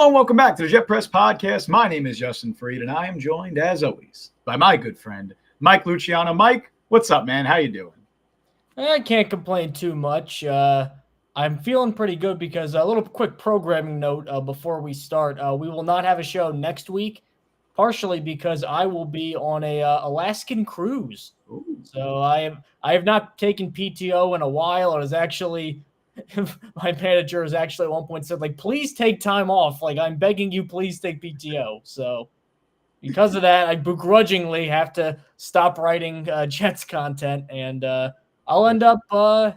Hello and welcome back to the Jet Press Podcast. My name is Justin Fried, and I am joined, as always, by my good friend, Mike Luciano. Mike, what's up, man? How you doing? I can't complain too much. I'm feeling pretty good because a little quick programming note before we start. We will not have a show next week, partially because I will be on a Alaskan cruise. Ooh. So I have not taken PTO in a while. It was actually my manager has actually at one point said, like, please take time off. Like, I'm begging you, please take PTO. So because of that, I begrudgingly have to stop writing Jets content, and I'll end up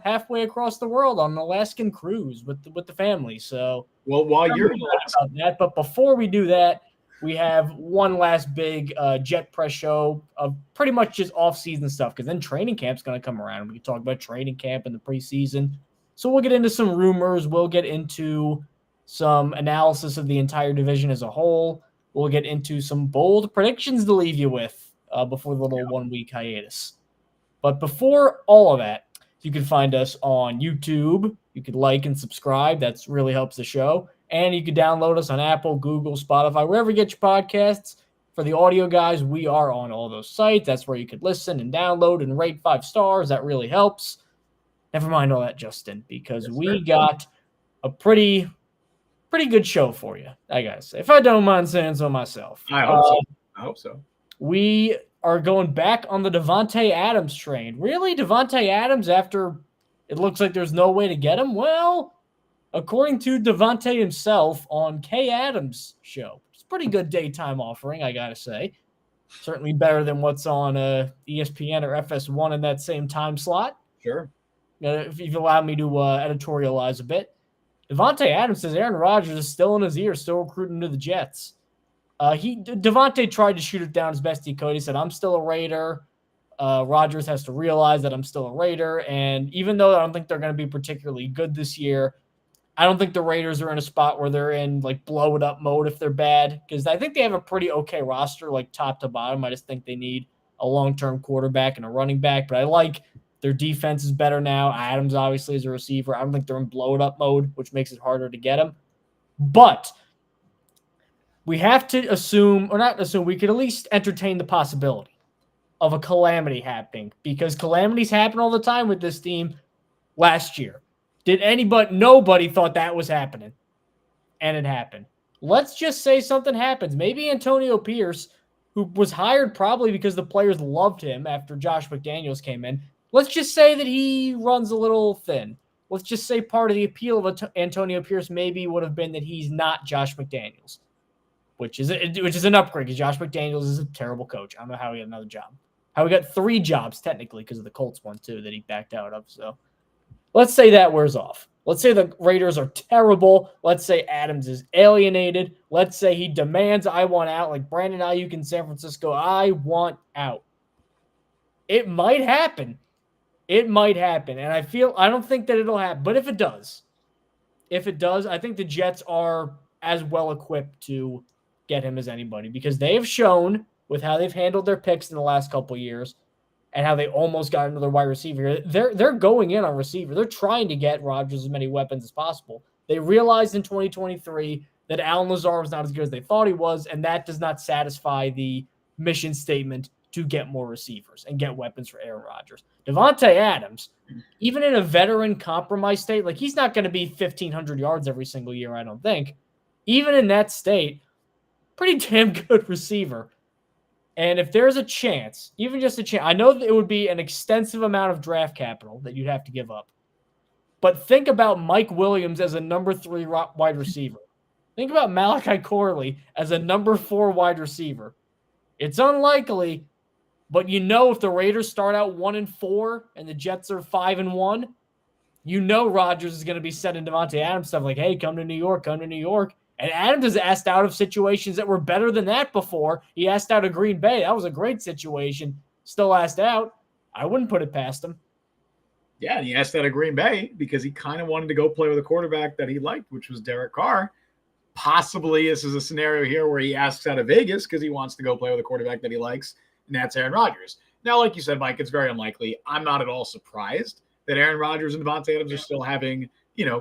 halfway across the world on an Alaskan cruise with the family. So Well, while you're about that, but before we do that, we have one last big Jet Press show of pretty much just off-season stuff, because then training camp's going to come around, and we can talk about training camp and the preseason. So we'll get into some rumors. We'll get into some analysis of the entire division as a whole. We'll get into some bold predictions to leave you with before the little 1 week hiatus. But before all of that, you can find us on YouTube. You can like and subscribe. That really helps the show. And you can download us on Apple, Google, Spotify, wherever you get your podcasts. For the audio guys, we are on all those sites. That's where you could listen and download and rate 5 stars. That really helps. Never mind all that, Justin, because we got a pretty good show for you, I gotta say. If I don't mind saying so myself. I hope so. We are going back on the Davante Adams train. Really? Davante Adams, after it looks like there's no way to get him? Well, according to Davante himself on Kay Adams' show, it's a pretty good daytime offering, I gotta say. Certainly better than what's on ESPN or FS1 in that same time slot. Sure. If you allow me to editorialize a bit. Davante Adams says Aaron Rodgers is still in his ear, still recruiting to the Jets. Davante tried to shoot it down as best he could. He said, I'm still a Raider. Rodgers has to realize that I'm still a Raider. And even though I don't think they're going to be particularly good this year, I don't think the Raiders are in a spot where they're in like blow it up mode if they're bad, because I think they have a pretty okay roster, like top to bottom. I just think they need a long-term quarterback and a running back, but I like their defense is better now. Adams obviously is a receiver. I don't think they're in blow it up mode, which makes it harder to get him. But we have to assume, or not assume, we could at least entertain the possibility of a calamity happening, because calamities happen all the time with this team. Last year, nobody thought that was happening, and it happened. Let's just say something happens. Maybe Antonio Pierce, who was hired probably because the players loved him after Josh McDaniels came in, let's just say that he runs a little thin. Let's just say part of the appeal of Antonio Pierce maybe would have been that he's not Josh McDaniels, which is an upgrade, because Josh McDaniels is a terrible coach. I don't know how he got another job. How he got 3 jobs technically, because of the Colts one too that he backed out of. So let's say that wears off. Let's say the Raiders are terrible. Let's say Adams is alienated. Let's say he demands, I want out, like Brandon Ayuk in San Francisco. I want out. It might happen. It might happen. And I don't think that it'll happen. But if it does, I think the Jets are as well equipped to get him as anybody, because they have shown with how they've handled their picks in the last couple of years and how they almost got another wide receiver. They're going in on receiver. They're trying to get Rodgers as many weapons as possible. They realized in 2023 that Allen Lazard was not as good as they thought he was, and that does not satisfy the mission statement to get more receivers and get weapons for Aaron Rodgers. Davante Adams, even in a veteran compromised state, like he's not going to be 1,500 yards every single year, I don't think. Even in that state, pretty damn good receiver. And if there's a chance, even just a chance, I know that it would be an extensive amount of draft capital that you'd have to give up. But think about Mike Williams as a number 3 wide receiver. Think about Malachi Corley as a number 4 wide receiver. It's unlikely, but if the Raiders start out 1-4 and the Jets are 5-1, Rodgers is going to be sending Davante Adams stuff like, hey, come to New York. And Adams has asked out of situations that were better than that before. He asked out of Green Bay. That was a great situation. Still asked out. I wouldn't put it past him. Yeah, and he asked out of Green Bay because he kind of wanted to go play with a quarterback that he liked, which was Derek Carr. Possibly this is a scenario here where he asks out of Vegas because he wants to go play with a quarterback that he likes, and that's Aaron Rodgers. Now, like you said, Mike, it's very unlikely. I'm not at all surprised that Aaron Rodgers and Davante Adams are still having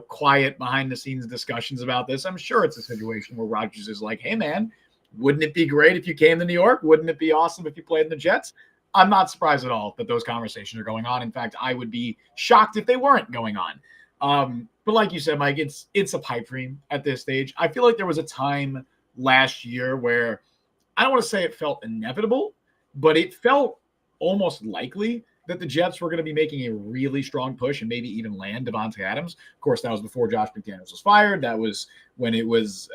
quiet behind the scenes discussions about this. I'm sure it's a situation where Rodgers is like, hey, man, wouldn't it be great if you came to New York? Wouldn't it be awesome if you played in the Jets? I'm not surprised at all that those conversations are going on. In fact, I would be shocked if they weren't going on. But like you said, Mike, it's a pipe dream at this stage. I feel like there was a time last year where I don't want to say it felt inevitable, but it felt almost likely that the Jets were going to be making a really strong push and maybe even land Davante Adams. Of course, that was before Josh McDaniels was fired. That was when it was,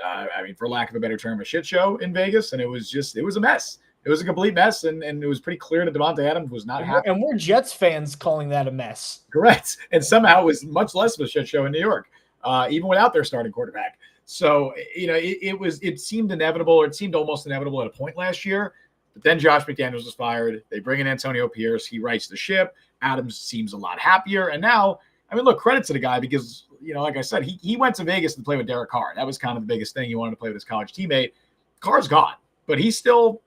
for lack of a better term, a shit show in Vegas. And it was a mess. It was a complete mess. And it was pretty clear that Davante Adams was not happy. And we're Jets fans calling that a mess. Correct. And somehow it was much less of a shit show in New York, even without their starting quarterback. So, it seemed inevitable, or it seemed almost inevitable at a point last year. But then Josh McDaniels was fired. They bring in Antonio Pierce. He rights the ship. Adams seems a lot happier. And now, look, credit to the guy because, like I said, he went to Vegas to play with Derek Carr. That was kind of the biggest thing. He wanted to play with his college teammate. Carr's gone, but he's still,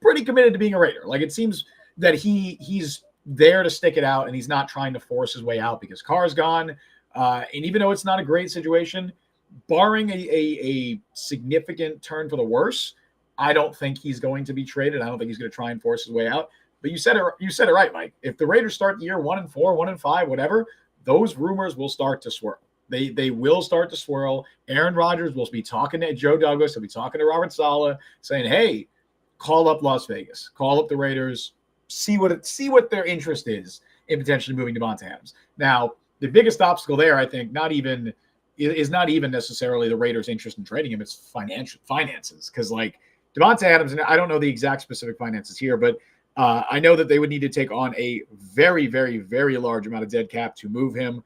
pretty committed to being a Raider. Like, it seems that he's there to stick it out, and he's not trying to force his way out because Carr's gone. And even though it's not a great situation, barring a significant turn for the worse, I don't think he's going to be traded. I don't think he's going to try and force his way out. But you said it right, Mike. If the Raiders start the year 1-4, 1-5, whatever, those rumors will start to swirl. They will start to swirl. Aaron Rodgers will be talking to Joe Douglas. He'll be talking to Robert Saleh, saying, "Hey, call up Las Vegas, call up the Raiders, see what their interest is in potentially moving Davante Adams." Now, the biggest obstacle there, I think, is not even necessarily the Raiders' interest in trading him. It's finances, because like Davante Adams, and I don't know the exact specific finances here, but I know that they would need to take on a very, very, very large amount of dead cap to move him.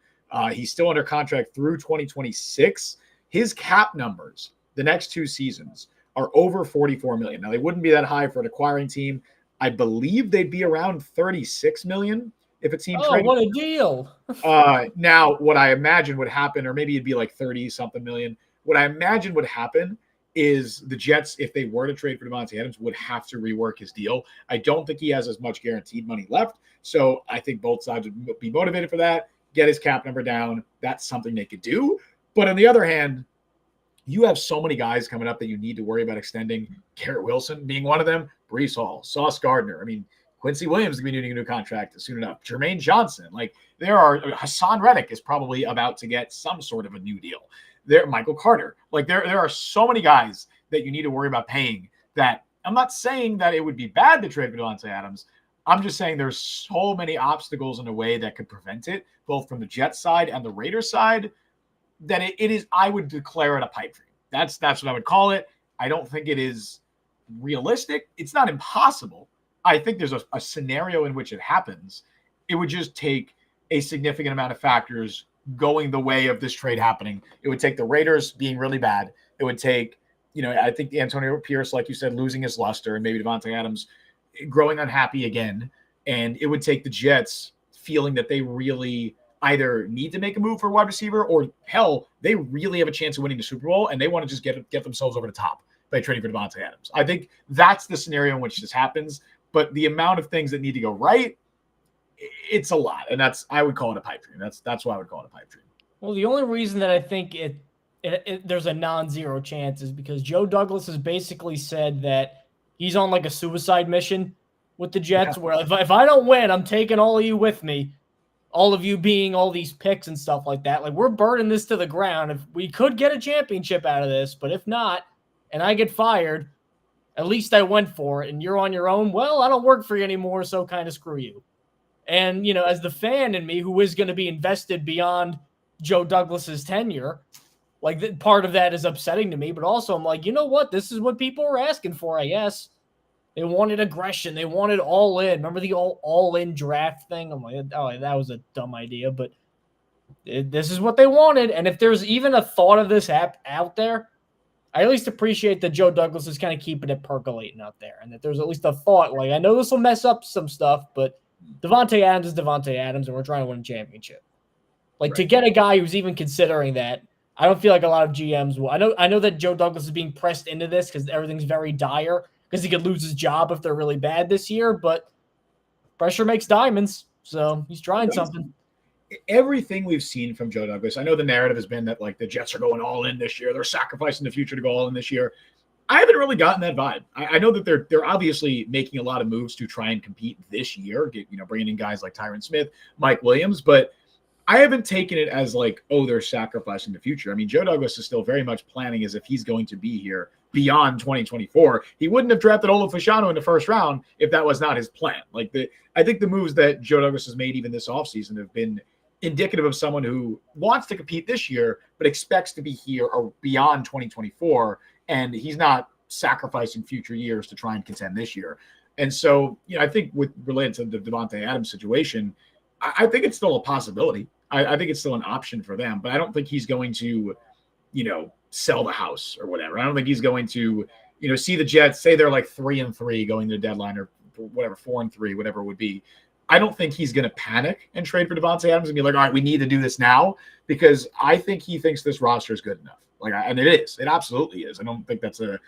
He's still under contract through 2026. His cap numbers the next 2 seasons are over $44 million. Now, they wouldn't be that high for an acquiring team. I believe they'd be around $36 million if a team traded. Oh, what a deal. Now, what I imagine would happen, or maybe it'd be like 30-something million, what I imagine would happen is the Jets, if they were to trade for Davante Adams, would have to rework his deal. I don't think he has as much guaranteed money left, so I think both sides would be motivated for that, get his cap number down. That's something they could do. But on the other hand, you have so many guys coming up that you need to worry about extending. Garrett Wilson being one of them, Breece Hall, Sauce Gardner. Quincy Williams is going to be needing a new contract soon enough. Jermaine Johnson. Hassan Reddick is probably about to get some sort of a new deal. Michael Carter. There are so many guys that you need to worry about paying that I'm not saying that it would be bad to trade for Davante Adams. I'm just saying there's so many obstacles in the way that could prevent it, both from the Jets side and the Raiders side, that it is, I would declare it a pipe dream. That's what I would call it. I don't think it is realistic. It's not impossible. I think there's a scenario in which it happens. It would just take a significant amount of factors going the way of this trade happening. It would take the Raiders being really bad. It would take, I think Antonio Pierce, like you said, losing his luster, and maybe Davante Adams growing unhappy again. And it would take the Jets feeling that they really either need to make a move for a wide receiver, or hell, they really have a chance of winning the Super Bowl and they want to just get themselves over the top by trading for Davante Adams. I think that's the scenario in which this happens. But the amount of things that need to go right, it's a lot. And I would call it a pipe dream. That's why I would call it a pipe dream. Well, the only reason that I think there's a non-zero chance is because Joe Douglas has basically said that he's on like a suicide mission with the Jets, where if I don't win, I'm taking all of you with me. All of you being all these picks and stuff like that. Like, we're burning this to the ground. If we could get a championship out of this, but if not, and I get fired, at least I went for it, and you're on your own. Well, I don't work for you anymore, so kind of screw you. And, as the fan in me who is going to be invested beyond Joe Douglas's tenure, part of that is upsetting to me, but also I'm like, you know what? This is what people were asking for, I guess. They wanted aggression. They wanted all in. Remember the all-in draft thing? I'm like, oh, that was a dumb idea, but this is what they wanted. And if there's even a thought of this app out there, I at least appreciate that Joe Douglas is kind of keeping it percolating out there, and that there's at least a thought. Like, I know this will mess up some stuff, but Davante Adams is Davante Adams, and we're trying to win a championship. To get a guy who's even considering that, I don't feel like a lot of GMs will. I know that Joe Douglas is being pressed into this because everything's very dire, because he could lose his job if they're really bad this year, but pressure makes diamonds, so he's trying something. everything we've seen from Joe Douglas, I know the narrative has been that like the Jets are going all in this year. They're sacrificing the future to go all in this year. I haven't really gotten that vibe. I know that they're obviously making a lot of moves to try and compete this year, bringing in guys like Tyron Smith, Mike Williams, but I haven't taken it as like, oh, they're sacrificing the future. I mean, Joe Douglas is still very much planning as if he's going to be here beyond 2024. He wouldn't have drafted Olo Fasciano in the first round if that was not his plan. I think the moves that Joe Douglas has made even this offseason have been indicative of someone who wants to compete this year, but expects to be here or beyond 2024. And he's not sacrificing future years to try and contend this year. And so, I think with related to the Davante Adams situation, I think it's still a possibility. I think it's still an option for them, but I don't think he's going to, sell the house or whatever. I don't think he's going to, see the Jets say they're like 3-3 going to the deadline or whatever, 4-3, whatever it would be. I don't think he's going to panic and trade for Davante Adams and be like, all right, we need to do this now, because I think he thinks this roster is good enough. And it is. It absolutely is. I don't think that's a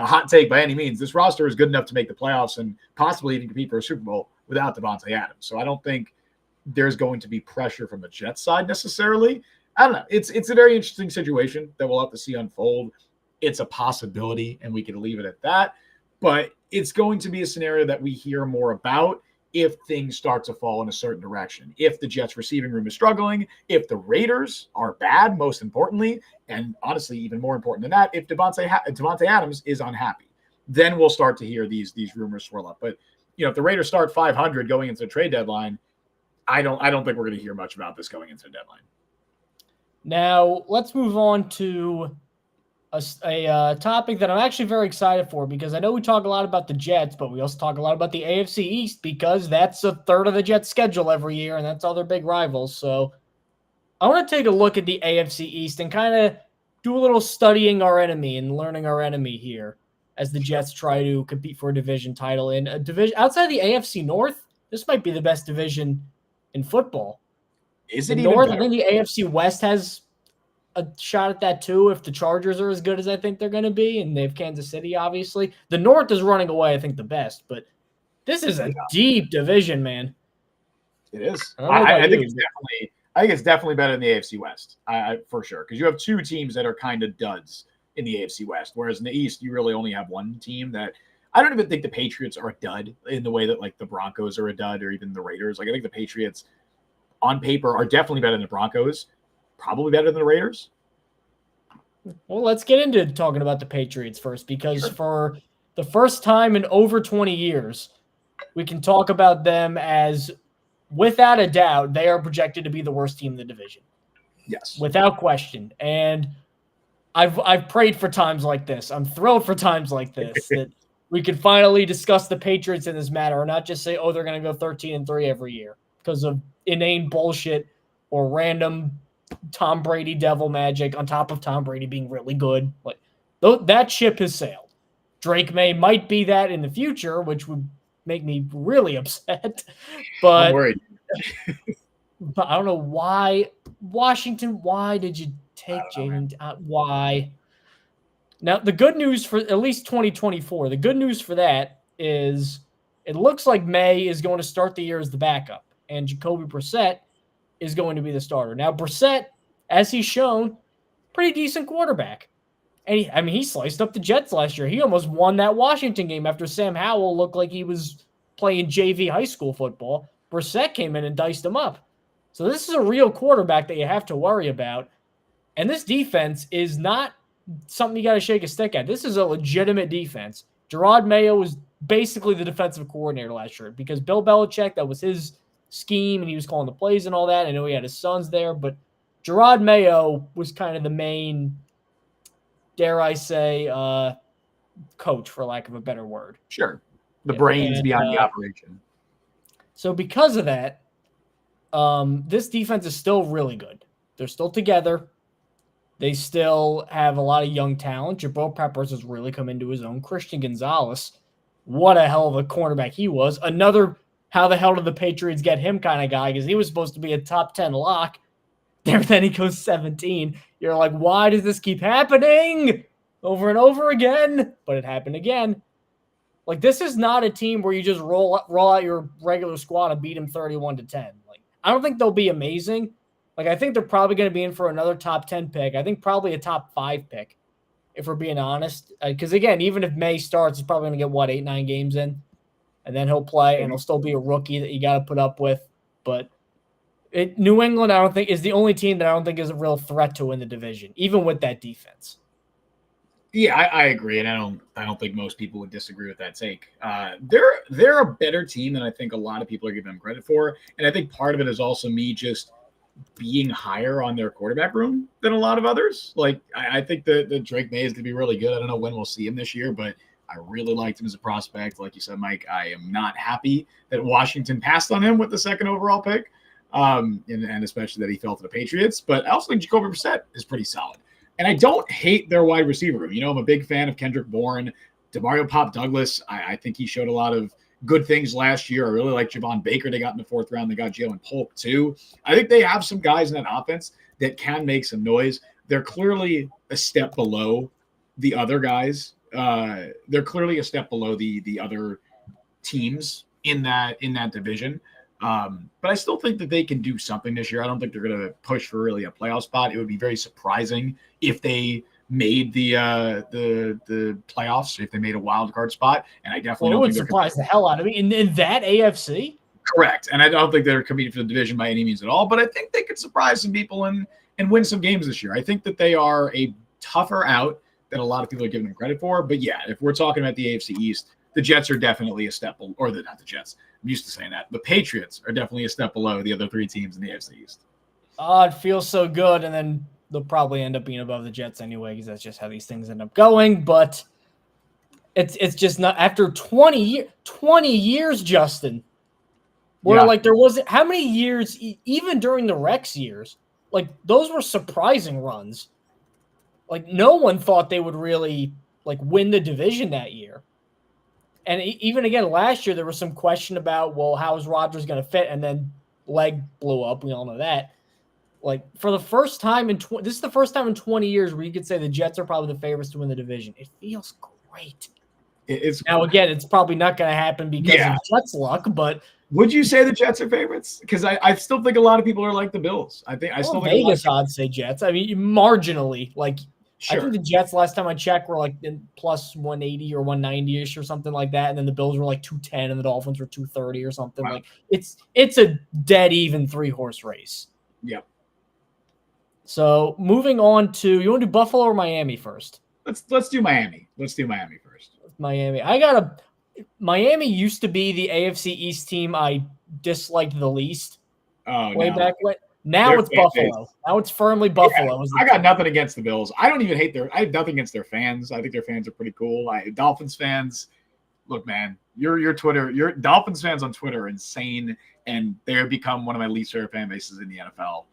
hot take by any means. This roster is good enough to make the playoffs and possibly even compete for a Super Bowl without Davante Adams. So I don't think there's going to be pressure from the Jets side necessarily. I don't know. It's a very interesting situation that we'll have to see unfold. It's a possibility, and we can leave it at that. But it's going to be a scenario that we hear more about if things start to fall in a certain direction. If the Jets receiving room is struggling, if the Raiders are bad, most importantly, and honestly, even more important than that, if Davante Adams is unhappy, then we'll start to hear these rumors swirl up. But if the Raiders start 500 going into the trade deadline, I don't think we're going to hear much about this going into the deadline. Now let's move on to a topic that I'm actually very excited for, because I know we talk a lot about the Jets, but we also talk a lot about the AFC East, because that's a third of the Jets' schedule every year, and that's all their big rivals. So I want to take a look at the AFC East and kind of do a little studying our enemy and learning our enemy here as the Jets try to compete for a division title in a division outside the AFC North. This might be the best division in football. Is it the even North? better? I think the AFC West has a shot at that too, if the Chargers are as good as I think they're going to be, and they have Kansas City, obviously. The North is running away, I think, the best, but this is a deep division, man. It is. I think it's definitely better than the AFC West, for sure, because you have two teams that are kind of duds in the AFC West, whereas in the East, you really only have one team that I don't even think the Patriots are a dud in the way that like the Broncos are a dud, or even the Raiders. Like I think the Patriots on paper are definitely better than the Broncos, probably better than the Raiders. Well, let's get into talking about the Patriots first, because for the first time in over 20 years, we can talk about them as, without a doubt, they are projected to be the worst team in the division. Yes. Without question. And I've prayed for times like this. I'm thrilled for times like this that we could finally discuss the Patriots in this matter, or not just say, oh, they're going to go 13-3 every year because of inane bullshit or random Tom Brady devil magic on top of Tom Brady being really good. Like, that ship has sailed. Drake May might be that in the future, which would make me really upset. But I'm worried. But I don't know why. Washington, why did you take Jaden? Why? Now, the good news for at least 2024, the good news for that is it looks like May is going to start the year as the backup, and Jacoby Brissett is going to be the starter. Now, Brissett, as he's shown, pretty decent quarterback. And he sliced up the Jets last year. He almost won that Washington game after Sam Howell looked like he was playing JV high school football. Brissett came in and diced him up. So this is a real quarterback that you have to worry about. And this defense is not something you got to shake a stick at. This is a legitimate defense. Gerard Mayo was basically the defensive coordinator last year because Bill Belichick, that was his scheme, and he was calling the plays and all that. I know he had his sons there, but Gerard Mayo was kind of the main, dare I say, coach, for lack of a better word. Sure. The brains behind the operation. So because of that, this defense is still really good. They're still together. They still have a lot of young talent. Jabril Peppers has really come into his own. Christian Gonzalez, what a hell of a cornerback he was. Another, how the hell did the Patriots get him kind of guy, because he was supposed to be a top 10 lock. Then he goes 17. You're like, why does this keep happening over and over again? But it happened again. Like, this is not a team where you just roll out your regular squad and beat them 31-10. Like, I don't think they'll be amazing. Like, I think they're probably going to be in for another top 10 pick. I think probably a top 5 pick, if we're being honest. Because, again, even if May starts, he's probably going to get, 8-9 games in. And then he'll play, and he'll still be a rookie that you got to put up with. But New England, I don't think, is the only team that I don't think is a real threat to win the division, even with that defense. Yeah, I agree, and I don't think most people would disagree with that take. They're a better team than I think a lot of people are giving them credit for, and I think part of it is also me just being higher on their quarterback room than a lot of others. Like I think that Drake May is going to be really good. I don't know when we'll see him this year, but I really liked him as a prospect. Like you said, Mike, I am not happy that Washington passed on him with the second overall pick, and especially that he fell to the Patriots. But I also think Jacoby Brissett is pretty solid. And I don't hate their wide receiver room. You know, I'm a big fan of Kendrick Bourne, DeMario Pop Douglas. I think he showed a lot of good things last year. I really like Javon Baker. They got in the 4th round. They got Jalen Polk too. I think they have some guys in that offense that can make some noise. They're clearly a step below the other guys. They're clearly a step below the other teams in that division. But I still think that they can do something this year. I don't think they're going to push for really a playoff spot. It would be very surprising if they made the playoffs, if they made a wild card spot. And I definitely don't would think surprise the hell out of me in that AFC. Correct. And I don't think they're competing for the division by any means at all. But I think they could surprise some people and win some games this year. I think that they are a tougher out than a lot of people are giving them credit for. But yeah, if we're talking about the AFC East, the Jets are definitely a step below, or not the Jets. I'm used to saying that. The Patriots are definitely a step below the other 3 teams in the AFC East. Oh, it feels so good. And then they'll probably end up being above the Jets anyway, because that's just how these things end up going. But it's just not after 20 years, Justin, where like there wasn't how many years, even during the Rex years, like those were surprising runs. Like no one thought they would really like win the division that year. And even again, last year, there was some question about, well, how is Rodgers going to fit? And then leg blew up. We all know that. Like for the first time this is the first time in 20 years where you could say the Jets are probably the favorites to win the division. It feels great. Now, again, it's probably not going to happen because of Jets luck, but would you say the Jets are favorites? Because I still think a lot of people are like the Bills. I still think Vegas odds say Jets. I mean, marginally, like. Sure. I think the Jets, last time I checked, were like in plus 180 or 190-ish or something like that. And then the Bills were like 210 and the Dolphins were 230 or something. Wow. Like it's a dead even 3-horse race. Yep. So moving on to, you want to do Buffalo or Miami first? Let's do Miami. Let's do Miami first. Miami. Miami used to be the AFC East team I disliked the least. Oh, back when. Now it's Buffalo. Now it's firmly Buffalo. Yeah, I got nothing against the Bills. I don't even hate I have nothing against their fans. I think their fans are pretty cool. Dolphins fans, look, man, your Dolphins fans on Twitter are insane, and they've become one of my least favorite fan bases in the NFL.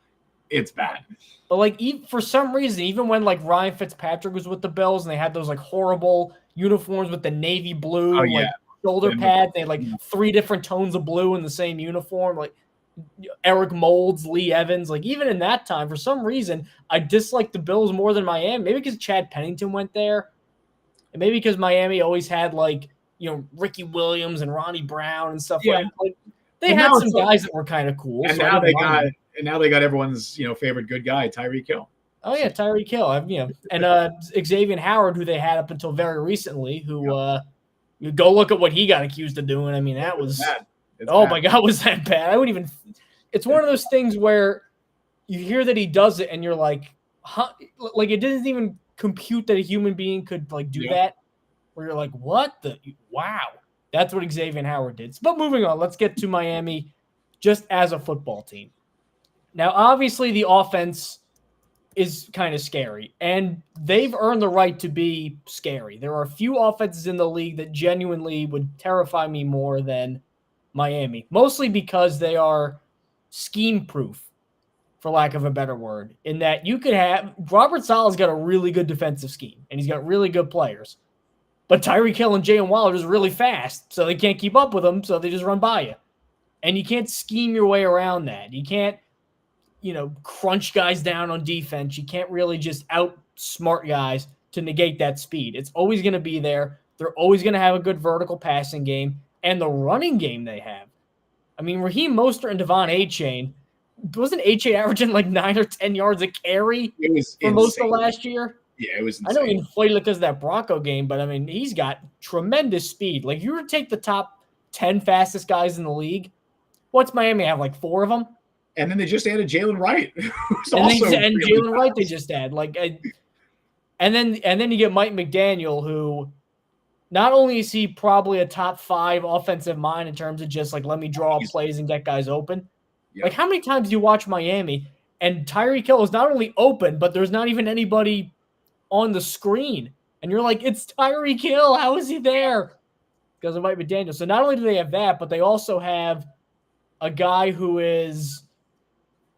It's bad. But like, for some reason, even when like Ryan Fitzpatrick was with the Bills and they had those like horrible uniforms with the navy blue like shoulder pad, they had like 3 different tones of blue in the same uniform, like. Eric Moulds, Lee Evans, like even in that time, for some reason, I disliked the Bills more than Miami. Maybe because Chad Pennington went there, and maybe because Miami always had like Ricky Williams and Ronnie Brown and stuff like that. They had some guys that were kind of cool. And now they got everyone's favorite good guy, Tyreek Hill. Oh yeah, Tyreek Hill. And Xavier Howard, who they had up until very recently, who you go look at what he got accused of doing. I mean, that was bad. My God, was that bad? I wouldn't even. It's one of those things where you hear that he does it, and you're like, huh? Like it doesn't even compute that a human being could like do that. Where you're like, what the? Wow, that's what Xavier Howard did. But moving on, let's get to Miami, just as a football team. Now, obviously, the offense is kind of scary, and they've earned the right to be scary. There are a few offenses in the league that genuinely would terrify me more than Miami, mostly because they are scheme proof, for lack of a better word, in that you could have Robert Saleh's got a really good defensive scheme and he's got really good players, but Tyreek Hill and Jalen Waddle are just really fast, so they can't keep up with them, so they just run by you. And you can't scheme your way around that. You can't, crunch guys down on defense. You can't really just outsmart guys to negate that speed. It's always going to be there. They're always going to have a good vertical passing game. And the running game they have. I mean, Raheem Mostert and Devon Achane, wasn't H.A. averaging like 9 or 10 yards a carry for most of last year? Yeah, it was insane. I know he inflated because of that Bronco game, but I mean, he's got tremendous speed. Like, you were to take the top 10 fastest guys in the league. What's Miami have? Like 4 of them? And then they just added Jalen Wright. And Jalen Wright they just add. Like, and then you get Mike McDaniel, who not only is he probably a top 5 offensive mind in terms of just like, let me draw plays and get guys open. Yep. Like, how many times do you watch Miami and Tyreek Hill is not only open, but there's not even anybody on the screen, and you're like, it's Tyreek Hill. How is he there? Because of Mike McDaniel. So not only do they have that, but they also have a guy who is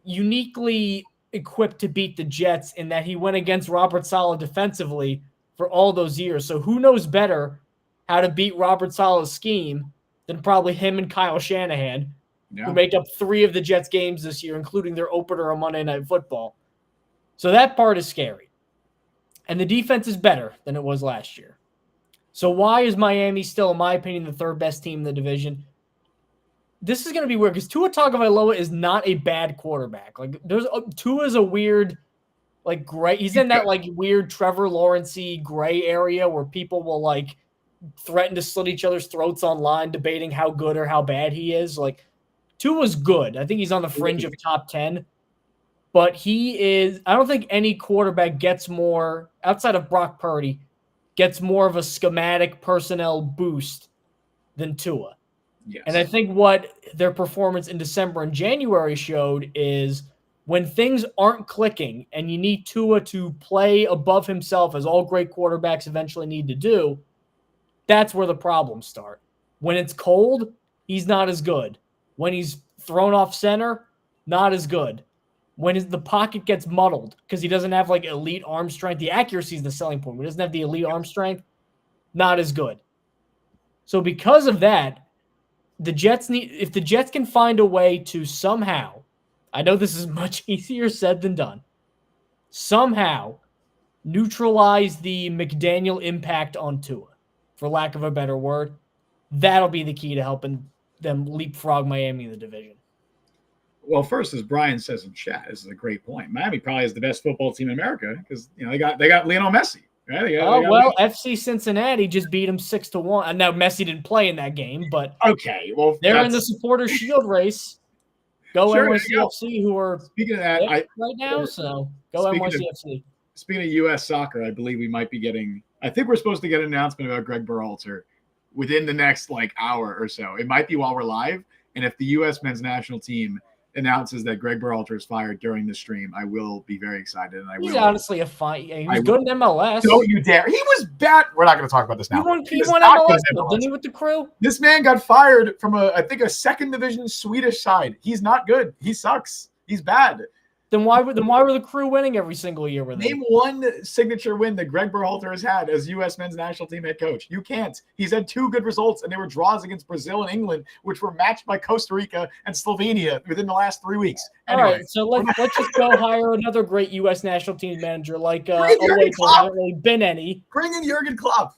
uniquely equipped to beat the Jets in that he went against Robert Saleh defensively for all those years. So who knows better how to beat Robert Saleh's scheme than probably him and Kyle Shanahan, who make up 3 of the Jets games this year, including their opener on Monday Night Football. So that part is scary. And the defense is better than it was last year. So why is Miami still, in my opinion, the 3rd best team in the division? This is going to be weird because Tua Tagovailoa is not a bad quarterback. Like, Tua is a weird, like, gray. He's in that like weird Trevor Lawrence-y gray area where people will like threaten to slit each other's throats online, debating how good or how bad he is. Like, Tua's good. I think he's on the fringe of top 10. But he is, I don't think any quarterback gets more, outside of Brock Purdy, gets more of a schematic personnel boost than Tua. Yes. And I think what their performance in December and January showed is when things aren't clicking and you need Tua to play above himself, as all great quarterbacks eventually need to do, that's where the problems start. When it's cold, he's not as good. When he's thrown off center, not as good. When the pocket gets muddled because he doesn't have like elite arm strength, the accuracy is the selling point. When he doesn't have the elite arm strength, not as good. So because of that, if the Jets can find a way to somehow, I know this is much easier said than done, somehow neutralize the McDaniel impact on Tua, for lack of a better word, that'll be the key to helping them leapfrog Miami in the division. Well, first, as Brian says in chat, this is a great point. Miami probably is the best football team in America because they got Lionel Messi. Right? FC Cincinnati just beat him 6-1. And now Messi didn't play in that game, but okay, well they're in the supporter shield race. Go sure, NYCFC, who are speaking of that right now. So go NYCFC. Speaking of U.S. soccer, I believe we might be getting. I think we're supposed to get an announcement about Greg Berhalter within the next hour or so. It might be while we're live, and if the U.S. men's national team announces that Greg Berhalter is fired during the stream, I will be very excited. And he's honestly a fine. He was good in MLS. Don't you dare! He was bad. We're not going to talk about this now. He won MLS, didn't he, with the Crew? This man got fired from I think a second division Swedish side. He's not good. He sucks. He's bad. Then why were the Crew winning every single year with him? Name one signature win that Greg Berhalter has had as U.S. men's national team head coach. You can't. He's had 2 good results, and they were draws against Brazil and England, which were matched by Costa Rica and Slovenia within the last 3 weeks. Anyway, all right, so let's just go hire another great U.S. national team manager like there hasn't really been any. Bring in Jurgen Klopp.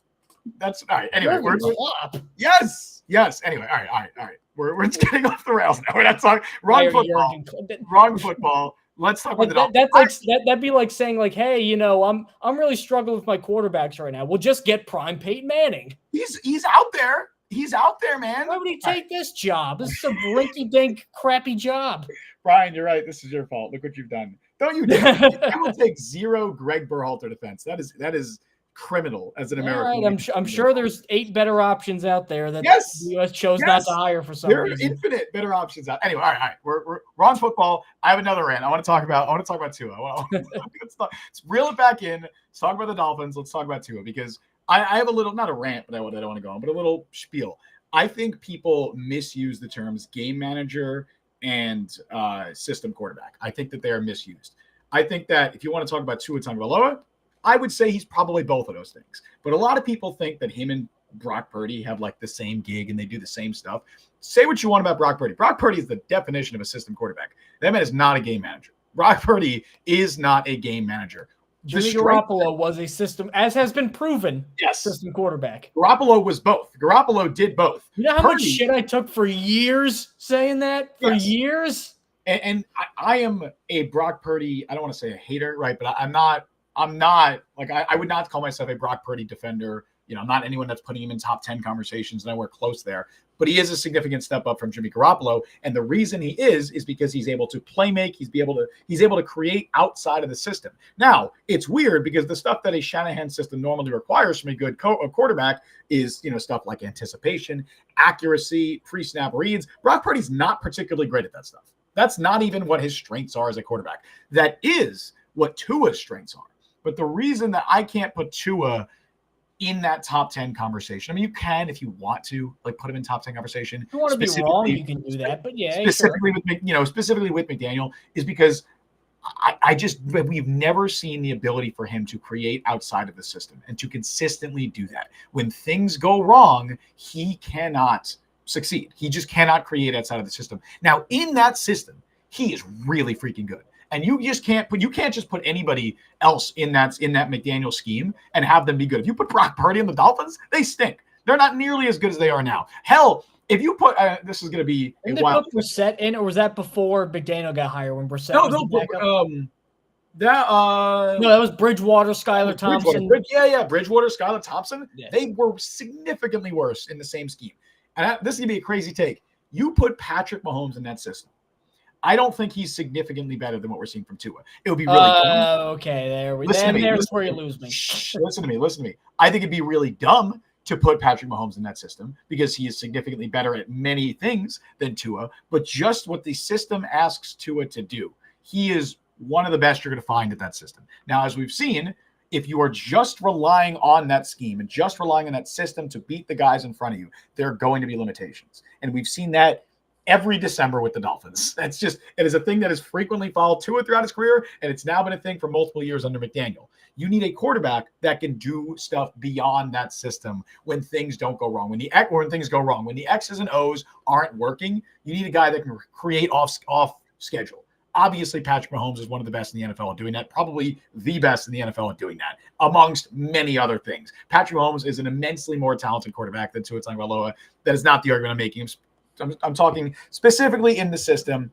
That's all right. Anyway, Klopp. Yes. Anyway, all right. We're just getting off the rails now. We're not talking wrong football. Let's talk about the Dolphins. That'd be like saying hey, I'm really struggling with my quarterbacks right now. We'll just get prime Peyton Manning. He's out there. He's out there, man. Why would he take this job? This is a rinky-dink, crappy job. Brian, you're right. This is your fault. Look what you've done. Don't you dare. I will take 0 Greg Berhalter defense. That is criminal as an American. Right, I'm sure there's 8 better options out there that the U.S. chose not to hire for some reason. There are infinite better options out. Anyway, all right. We're on football. I have another rant. I want to talk about Tua. Let's reel it back in. Let's talk about the Dolphins. Let's talk about Tua because I have a little, not a rant, but I don't want to go on, but a little spiel. I think people misuse the terms game manager and system quarterback. I think that they are misused. I think that if you want to talk about Tua Tagovailoa, I would say he's probably both of those things. But a lot of people think that him and Brock Purdy have the same gig and they do the same stuff. Say what you want about Brock Purdy. Brock Purdy is the definition of a system quarterback. That man is not a game manager. Brock Purdy is not a game manager. Jimmy Garoppolo was a system, as has been proven, system quarterback. Garoppolo was both. Garoppolo did both. You know how much shit I took for years saying that? For years? And I am a Brock Purdy. I don't want to say a hater, right? But I'm not like I would not call myself a Brock Purdy defender. I'm not anyone that's putting him in top 10 conversations, nowhere close there. But he is a significant step up from Jimmy Garoppolo, and the reason he is because he's able to play make. He's able to create outside of the system. Now it's weird because the stuff that a Shanahan system normally requires from a good quarterback is stuff like anticipation, accuracy, pre-snap reads. Brock Purdy's not particularly great at that stuff. That's not even what his strengths are as a quarterback. That is what Tua's strengths are. But the reason that I can't put Tua in that top 10 conversation, I mean, you can if you want to, like, put him in top 10 conversation. If you want to be wrong, you can do that. But yeah, specifically with McDaniel is because we've never seen the ability for him to create outside of the system and to consistently do that. When things go wrong, he cannot succeed. He just cannot create outside of the system. Now, in that system, he is really freaking good. And you can't just put anybody else in that McDaniel scheme and have them be good. If you put Brock Purdy and the Dolphins, they stink. They're not nearly as good as they are now. Hell, if you put this is going to be a while. Did they put Brissett in, or was that before McDaniel got hired? When Brissett was the backup? No, that was Bridgewater, Skylar Thompson. Bridgewater, Skylar Thompson. Yeah. They were significantly worse in the same scheme. And this is going to be a crazy take. You put Patrick Mahomes in that system. I don't think he's significantly better than what we're seeing from Tua. It would be really dumb. Okay, There's where you lose me. Listen to me. I think it'd be really dumb to put Patrick Mahomes in that system because he is significantly better at many things than Tua, but just what the system asks Tua to do, he is one of the best you're going to find at that system. Now, as we've seen, if you are just relying on that scheme and just relying on that system to beat the guys in front of you, there are going to be limitations. And we've seen that every December with the Dolphins. It is a thing that has frequently followed Tua throughout his career, and it's now been a thing for multiple years under McDaniel. You need a quarterback that can do stuff beyond that system when things don't go wrong. When things go wrong, when the X's and O's aren't working, you need a guy that can create off schedule. Obviously, Patrick Mahomes is one of the best in the NFL at doing that, probably the best in the NFL at doing that, amongst many other things. Patrick Mahomes is an immensely more talented quarterback than Tua Tagovailoa. That is not the argument I'm making. I'm talking specifically in the system.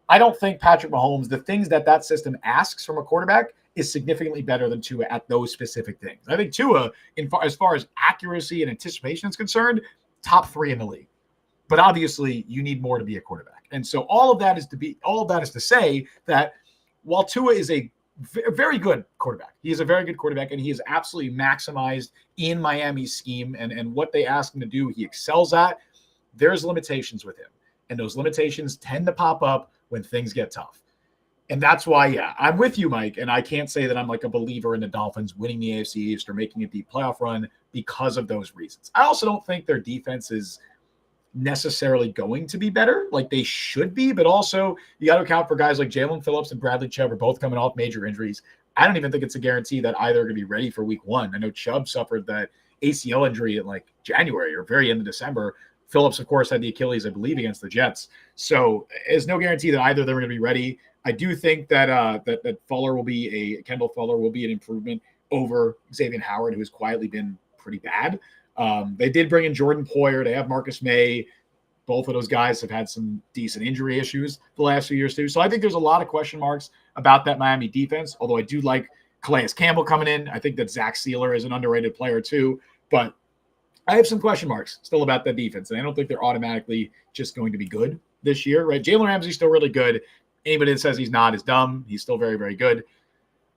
I don't think Patrick Mahomes, the things that system asks from a quarterback, is significantly better than Tua at those specific things. I think Tua, as far as accuracy and anticipation is concerned, top 3 in the league. But obviously, you need more to be a quarterback. And so all of that is to say that while Tua is a very good quarterback, he is a very good quarterback, and he is absolutely maximized in Miami's scheme and what they ask him to do, he excels at. There's limitations with him, and those limitations tend to pop up when things get tough. And that's why, I'm with you, Mike, and I can't say that I'm like a believer in the Dolphins winning the AFC East or making a deep playoff run because of those reasons. I also don't think their defense is necessarily going to be better like they should be, but also you got to account for guys like Jalen Phillips and Bradley Chubb are both coming off major injuries. I don't even think it's a guarantee that either are going to be ready for week 1. I know Chubb suffered that ACL injury in like January or very end of December. Phillips, of course, had the Achilles, I believe, against the Jets. So there's no guarantee that either of them are going to be ready. I do think that that Kendall Fuller will be an improvement over Xavier Howard, who has quietly been pretty bad. They did bring in Jordan Poyer. They have Marcus May. Both of those guys have had some decent injury issues the last few years too. So I think there's a lot of question marks about that Miami defense, although I do like Calais Campbell coming in. I think that Zach Sealer is an underrated player too, but I have some question marks still about that defense, and I don't think they're automatically just going to be good this year, right? Jalen Ramsey's still really good. Anybody that says he's not is dumb. He's still very, very good.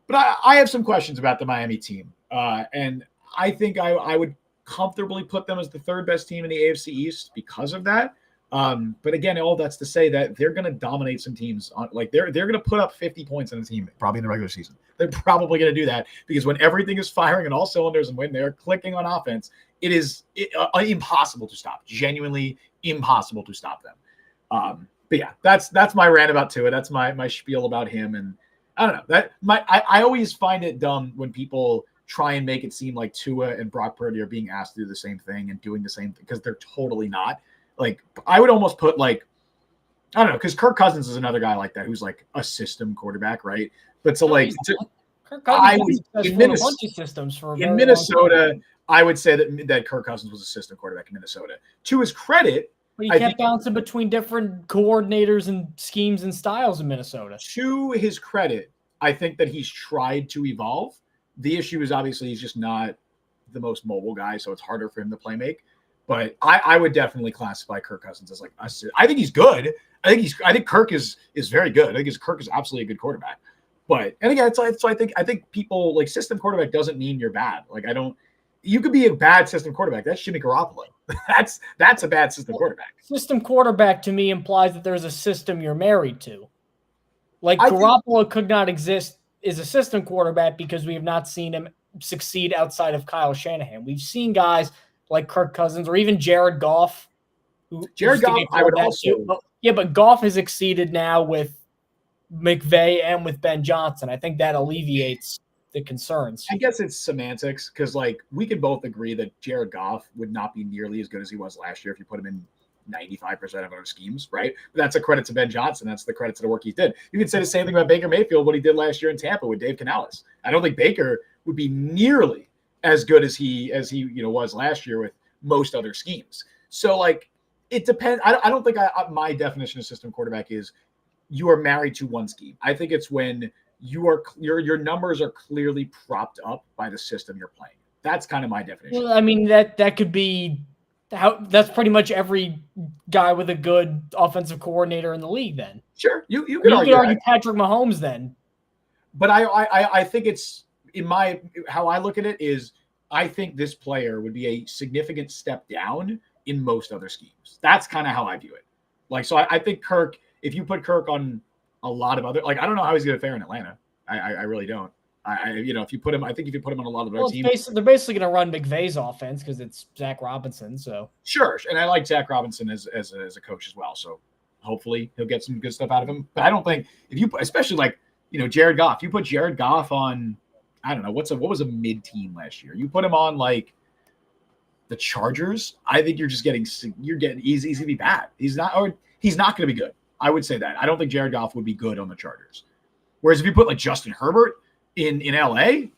But I have some questions about the Miami team, and I think I would comfortably put them as the 3rd best team in the AFC East because of that. But again, all that's to say that they're going to dominate some teams. They're going to put up 50 points on a team probably in the regular season. They're probably going to do that because when everything is firing on all cylinders and when they're clicking on offense, it is impossible to stop. Genuinely impossible to stop them. But yeah, that's my rant about Tua. That's my spiel about him. And I don't know I always find it dumb when people try and make it seem like Tua and Brock Purdy are being asked to do the same thing and doing the same thing because they're totally not. Like, I would almost put I don't know, because Kirk Cousins is another guy like that who's like a system quarterback, right? But so Kirk Cousins in Minnesota, I would say that Kirk Cousins was a system quarterback in Minnesota. To his credit, But he kept bouncing between different coordinators and schemes and styles in Minnesota. To his credit, I think that he's tried to evolve. The issue is obviously he's just not the most mobile guy, so it's harder for him to play make. But I would definitely classify Kirk Cousins as like I think he's good. I think Kirk is very good. I think Kirk is absolutely a good quarterback. But and again, so I think people like system quarterback doesn't mean you're bad. Like you could be a bad system quarterback. That's Jimmy Garoppolo. That's a bad system quarterback. System quarterback to me implies that there's a system you're married to. Like Garoppolo could not exist as a system quarterback because we have not seen him succeed outside of Kyle Shanahan. We've seen guys like Kirk Cousins or even Jared Goff. Jared Goff, I would also. But Goff has exceeded now with McVay and with Ben Johnson. I think that alleviates the concerns. I guess it's semantics because, like, we can both agree that Jared Goff would not be nearly as good as he was last year if you put him in 95% of our schemes, right? But that's a credit to Ben Johnson. That's the credit to the work he did. You can say the same thing about Baker Mayfield, what he did last year in Tampa with Dave Canales. I don't think Baker would be nearly as good as he was last year with most other schemes. So, like, it depends. I don't think my definition of system quarterback is you are married to one scheme. I think it's when your numbers are clearly propped up by the system you're playing. That's kind of my definition. Well, I mean, that could be that's pretty much every guy with a good offensive coordinator in the league then. Sure. You could argue Patrick Mahomes then. But I think it's how I look at it is I think this player would be a significant step down in most other schemes. That's kind of how I view it. Like, so I think Kirk, if you put Kirk on a lot of other, like, I don't know how he's going to fare in Atlanta. I really don't. If you put him, I think if you put him on a lot of other teams, they're basically going to run McVay's offense because it's Zach Robinson. So sure, and I like Zach Robinson as a coach as well. So hopefully he'll get some good stuff out of him. But I don't think especially like Jared Goff, you put Jared Goff on, I don't know what was a mid team last year. You put him on like the Chargers. I think you're getting easy to be bad. He's not going to be good. I would say that. I don't think Jared Goff would be good on the Chargers. Whereas if you put like Justin Herbert in LA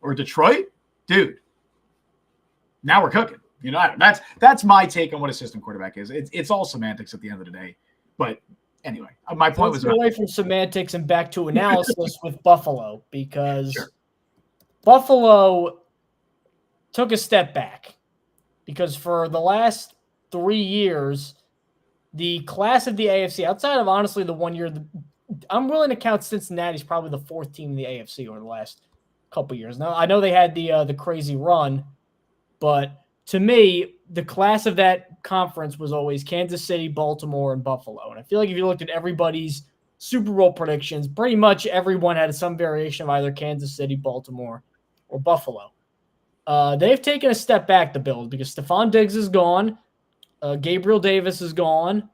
or Detroit, dude, now we're cooking. That's my take on what a system quarterback is. It's all semantics at the end of the day. But anyway, my point was away from semantics and back to analysis with Buffalo because Buffalo took a step back because for the last 3 years, the class of the AFC, outside of honestly the 1 year, I'm willing to count Cincinnati's probably the fourth team in the AFC over the last couple of years. Now, I know they had the crazy run, but to me, the class of that conference was always Kansas City, Baltimore, and Buffalo. And I feel like if you looked at everybody's Super Bowl predictions, pretty much everyone had some variation of either Kansas City, Baltimore, or Buffalo. They've taken a step back, the Bills, because Stephon Diggs is gone. Gabriel Davis is gone.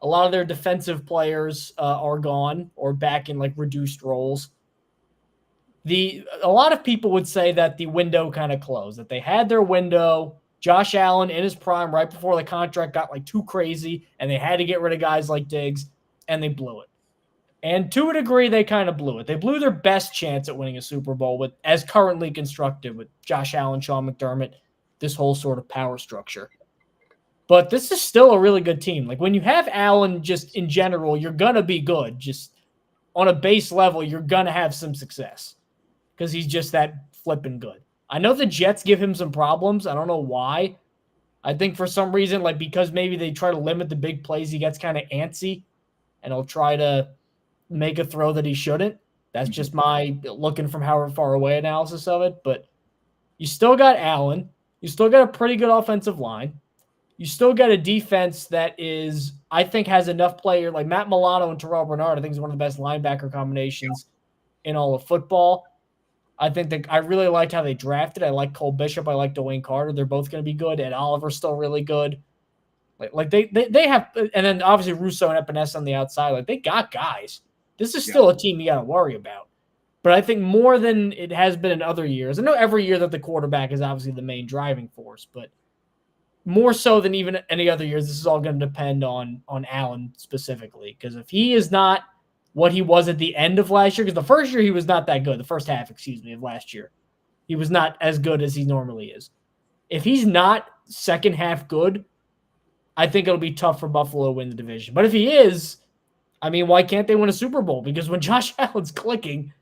A lot of their defensive players are gone or back in like reduced roles. A lot of people would say that the window kind of closed, that they had their window. Josh Allen in his prime right before the contract got like too crazy and they had to get rid of guys like Diggs and they blew it. And to a degree, they kind of blew it. They blew their best chance at winning a Super Bowl as currently constructed with Josh Allen, Sean McDermott, this whole sort of power structure. But this is still a really good team. Like when you have Allen just in general, you're going to be good. Just on a base level, you're going to have some success because he's just that flipping good. I know the Jets give him some problems. I don't know why. I think for some reason, like because maybe they try to limit the big plays, he gets kind of antsy and he'll try to make a throw that he shouldn't. That's just my looking from how far away analysis of it. But you still got Allen. You still got a pretty good offensive line. You still got a defense that is, I think, has enough players like Matt Milano and Terrell Bernard. I think is one of the best linebacker combinations in all of football. I think that I really liked how they drafted. I like Cole Bishop. I like Dwayne Carter. They're both going to be good. And Oliver's still really good. Like they have, and then obviously Russo and Epinesa on the outside. Like they got guys. This is still a team you got to worry about. But I think more than it has been in other years. I know every year that the quarterback is obviously the main driving force, but more so than even any other years, this is all going to depend on Allen specifically. Because if he is not what he was at the end of last year, because the first year he was not that good, the first half, of last year, he was not as good as he normally is. If he's not second half good, I think it'll be tough for Buffalo to win the division. But if he is, I mean, why can't they win a Super Bowl? Because when Josh Allen's clicking,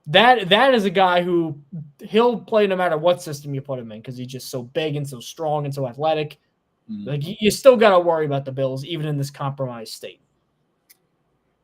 that is a guy who he'll play no matter what system you put him in because he's just so big and so strong and so athletic. Like you still got to worry about the Bills even in this compromised state.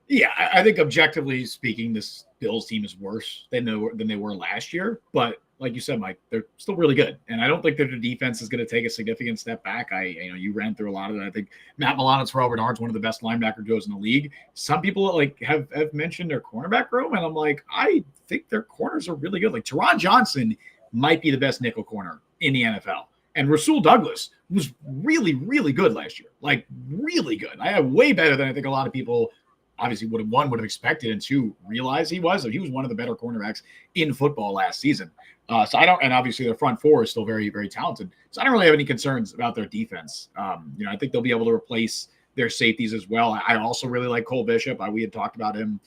Yeah, I think objectively speaking, this Bills team is worse than they were last year. But like you said, Mike, they're still really good, and I don't think that their defense is going to take a significant step back. You ran through a lot of that. I think Matt Milano's for Robert Arn's one of the best linebacker duos in the league. Some people have mentioned their cornerback room, and I'm like, I think their corners are really good. Like Teron Johnson might be the best nickel corner in the NFL. And Rasul Douglas was really, really good last year. Like, really good. Way better than I think a lot of people obviously would have expected, and two, realize he was. He was one of the better cornerbacks in football last season. And obviously their front four is still very, very talented. So I don't really have any concerns about their defense. I think they'll be able to replace their safeties as well. I also really like Cole Bishop. We had talked about him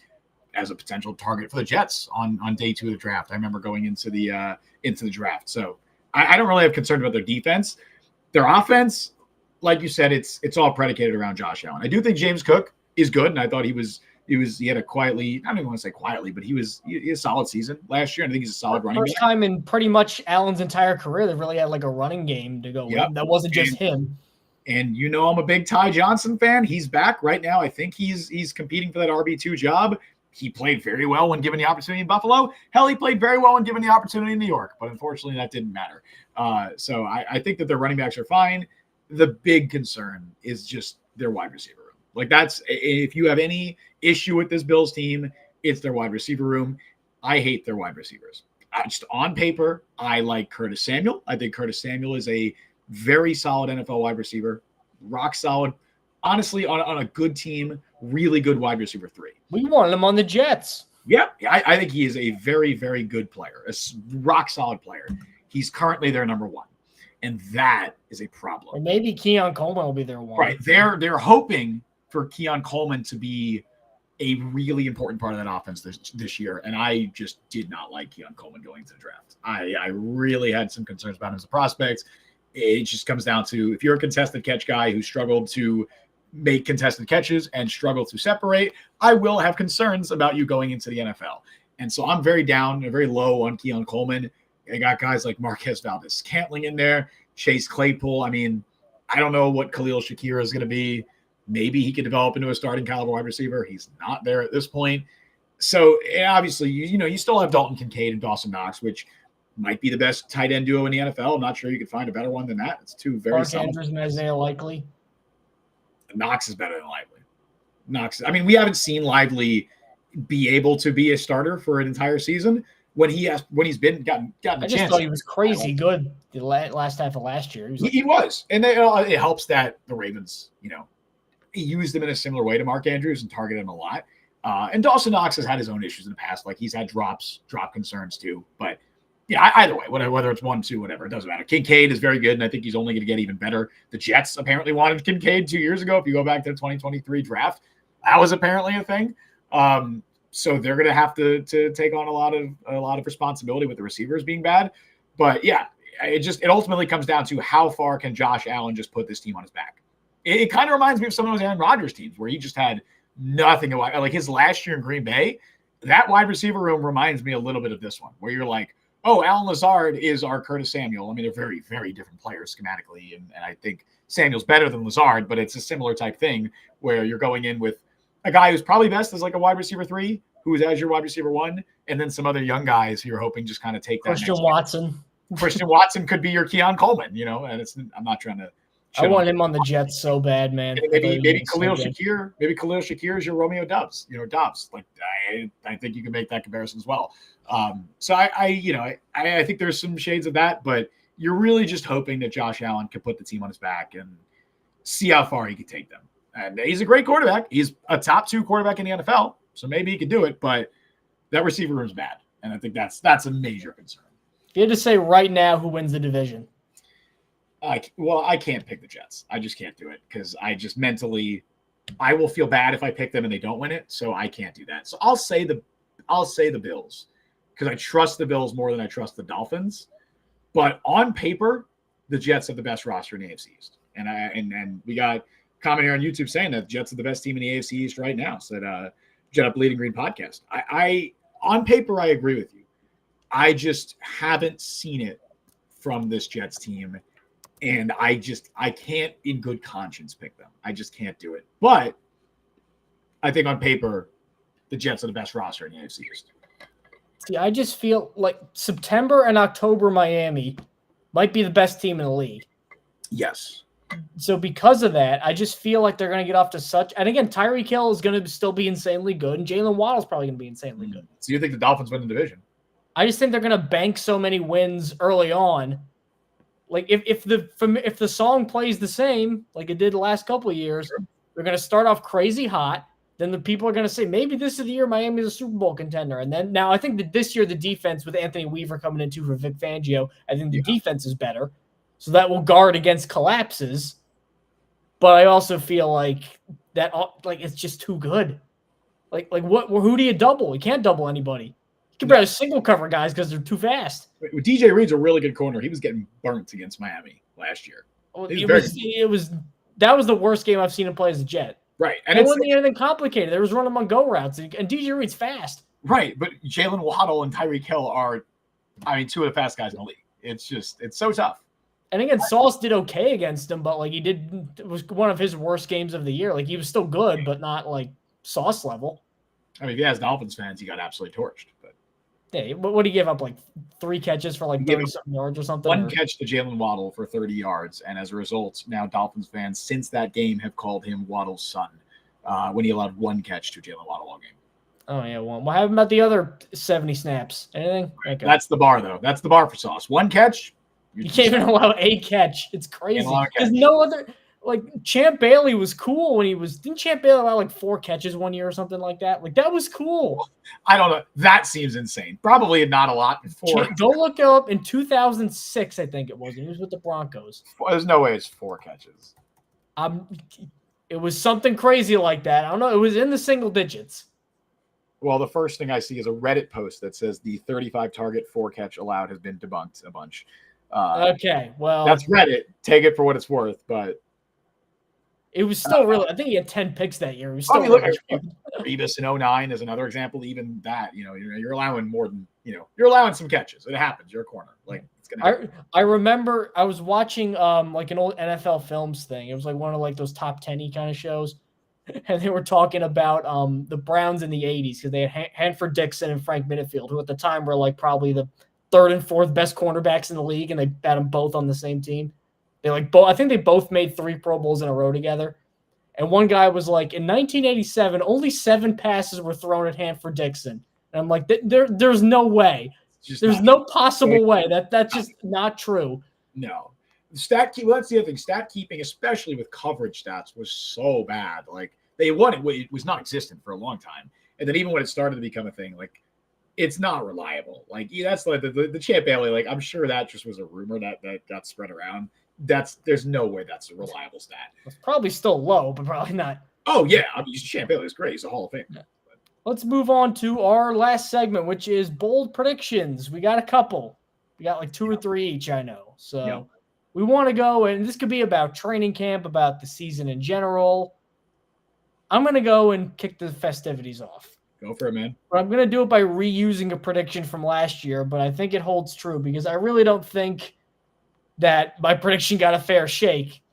as a potential target for the Jets on day 2 of the draft. I remember going into the draft. So I don't really have concern about their defense. Their offense, like you said, it's all predicated around Josh Allen. I do think James Cook is good, and I thought he had a quietly, I don't even want to say quietly, but he had a solid season last year. And I think he's a solid running back. First time in pretty much Allen's entire career that really had like a running game to go with. That wasn't just him. And I'm a big Ty Johnson fan. He's back right now. I think he's competing for that RB2 job. He played very well when given the opportunity in Buffalo. Hell, he played very well when given the opportunity in New York. But unfortunately, that didn't matter. So I think that their running backs are fine. The big concern is just their wide receiver room. Like if you have any issue with this Bills team, it's their wide receiver room. I hate their wide receivers. Just on paper, I like Curtis Samuel. I think Curtis Samuel is a very solid NFL wide receiver, rock solid. Honestly, on a good team, really good wide receiver 3. We wanted him on the Jets. Yep. I think he is a very, very good player, a rock solid player. He's currently their number 1. And that is a problem. Or maybe Keon Coleman will be their 1. Right. They're hoping for Keon Coleman to be a really important part of that offense this year. And I just did not like Keon Coleman going into the draft. I really had some concerns about him as a prospect. It just comes down to, if you're a contested catch guy who struggled to make contested catches and struggle to separate, I will have concerns about you going into the NFL. And so I'm very down and very low on Keon Coleman. I got guys like Marquez Valdez-Scantling in there, Chase Claypool. I mean, I don't know what Khalil Shakir is going to be. Maybe he could develop into a starting caliber wide receiver. He's not there at this point. So obviously, you still have Dalton Kincaid and Dawson Knox, which might be the best tight end duo in the NFL. I'm not sure you could find a better one than that. It's two very Mark solid. Andrews and Isaiah Likely. Knox is better than Lively. Knox. I mean, we haven't seen Lively be able to be a starter for an entire season when he's gotten a chance. I just thought he was crazy good the last half of last year. He was, and it helps that the Ravens, he used him in a similar way to Mark Andrews and targeted him a lot. And Dawson Knox has had his own issues in the past. Like he's had drop concerns too. But yeah, either way, whether it's 1, 2, whatever, it doesn't matter. Kincaid is very good, and I think he's only going to get even better. The Jets apparently wanted Kincaid 2 years ago. If you go back to the 2023 draft, that was apparently a thing. So they're going to have to take on a lot of responsibility with the receivers being bad. But yeah, it ultimately comes down to how far can Josh Allen just put this team on his back. It kind of reminds me of some of those Aaron Rodgers teams where he just had nothing. Like his last year in Green Bay, that wide receiver room reminds me a little bit of this one, where you're like, oh, Alan Lazard is our Curtis Samuel. I mean, they're very, very different players schematically, and I think Samuel's better than Lazard, but it's a similar type thing where you're going in with a guy who's probably best as like a wide receiver 3, who is as your wide receiver 1, and then some other young guys who you're hoping just kind of take that. Christian Watson. Christian Watson could be your Keon Coleman, and I'm not trying to. I want him on the Jets so bad, man. Maybe Khalil Shakir. Maybe Khalil Shakir is your Romeo Doubs. Doubs. Like I think you can make that comparison as well. So I think there's some shades of that, but you're really just hoping that Josh Allen can put the team on his back and see how far he can take them. And he's a great quarterback. He's a top 2 quarterback in the NFL, so maybe he could do it. But that receiver room is bad, and I think that's a major concern. You had to say right now who wins the division. I can't pick the Jets. I just can't do it because I just mentally, I will feel bad if I pick them and they don't win it. So I can't do that. So I'll say the Bills because I trust the Bills more than I trust the Dolphins. But on paper, the Jets have the best roster in the AFC East. And we got a comment here on YouTube saying that Jets are the best team in the AFC East right now. Said Jet Up Bleeding Green podcast. I on paper I agree with you. I just haven't seen it from this Jets team, and I can't in good conscience pick them. I just can't do it. But I think on paper, the Jets are the best roster in the AFC East. See, I just feel like September and October Miami might be the best team in the league. Yes. So because of that, I just feel like they're going to get off to such. And again, Tyreek Hill is going to still be insanely good, and Jalen Waddle's probably going to be insanely good. So you think the Dolphins win the division? I just think they're going to bank so many wins early on. Like if the song plays the same like it did the last couple of years, they're going to start off crazy hot. Then the people are going to say, maybe this is the year Miami's a Super Bowl contender. And then now I think that this year the defense with Anthony Weaver coming into for Vic Fangio, I think the defense is better. So that will guard against collapses. But I also feel like that it's just too good. Like who do you double? You can't double anybody. You can barely single cover guys because they're too fast. DJ Reed's a really good corner. He was getting burnt against Miami last year. That was the worst game I've seen him play as a Jet. Right. And it wasn't anything complicated. There was run them on go routes. And DJ Reed's fast. Right. But Jalen Waddle and Tyreek Hill are, two of the fast guys in the league. It's so tough. And again, Sauce did okay against him, but it was one of his worst games of the year. Like he was still good, but not like Sauce level. If he has Dolphins fans, he got absolutely torched. But yeah, what did he give up? Like 3 catches for 30-something yards or something? One catch to Jalen Waddle for 30 yards. And as a result, now Dolphins fans, since that game, have called him Waddle's son when he allowed 1 catch to Jalen Waddle all game. Oh, yeah. Well, what happened about the other 70 snaps? Anything? Okay. That's the bar, though. That's the bar for Sauce. 1 catch. You can't even allow a catch. It's crazy. There's no other. Like Champ Bailey was cool when didn't Champ Bailey allow 4 catches one year or something like that? Like that was cool. I don't know. That seems insane. Probably not a lot before. Go look it up in 2006, I think it was. He was with the Broncos. There's no way it's 4 catches. It was something crazy like that. I don't know. It was in the single digits. Well, the first thing I see is a Reddit post that says the 35 target 4 catch allowed has been debunked a bunch. Okay, well. That's Reddit. Take it for what it's worth, but. It was still really. I think he had 10 picks that year. He was still Revis in 09 is another example. Even that, you're allowing more than you're allowing some catches. It happens. You're a corner. Like it's gonna happen. I remember I was watching an old NFL Films thing. It was one of those top 10-y kind of shows, and they were talking about the Browns in the 80s because they had Hanford Dixon and Frank Minifield, who at the time were probably the 3rd and 4th best cornerbacks in the league, and they had them both on the same team. They I think they both made 3 Pro Bowls in a row together. And one guy was like, in 1987, only 7 passes were thrown at Hanford Dixon. And I'm like, there's no way. There's no possible way. That's just not true. No. That's the other thing. Stat keeping, especially with coverage stats, was so bad. They won it. It was non-existent for a long time. And then even when it started to become a thing, it's not reliable. That's the Champ Bailey. I'm sure that just was a rumor that got spread around. There's no way that's a reliable stat. It's probably still low, but probably not. Oh yeah, Champ Bailey is great. He's a Hall of Fame. Yeah. Let's move on to our last segment, which is bold predictions. We got a couple. We got 2 or 3 each, I know. So we want to go, and this could be about training camp, about the season in general. I'm going to go and kick the festivities off. Go for it, man. But I'm going to do it by reusing a prediction from last year, but I think it holds true because I really don't think that my prediction got a fair shake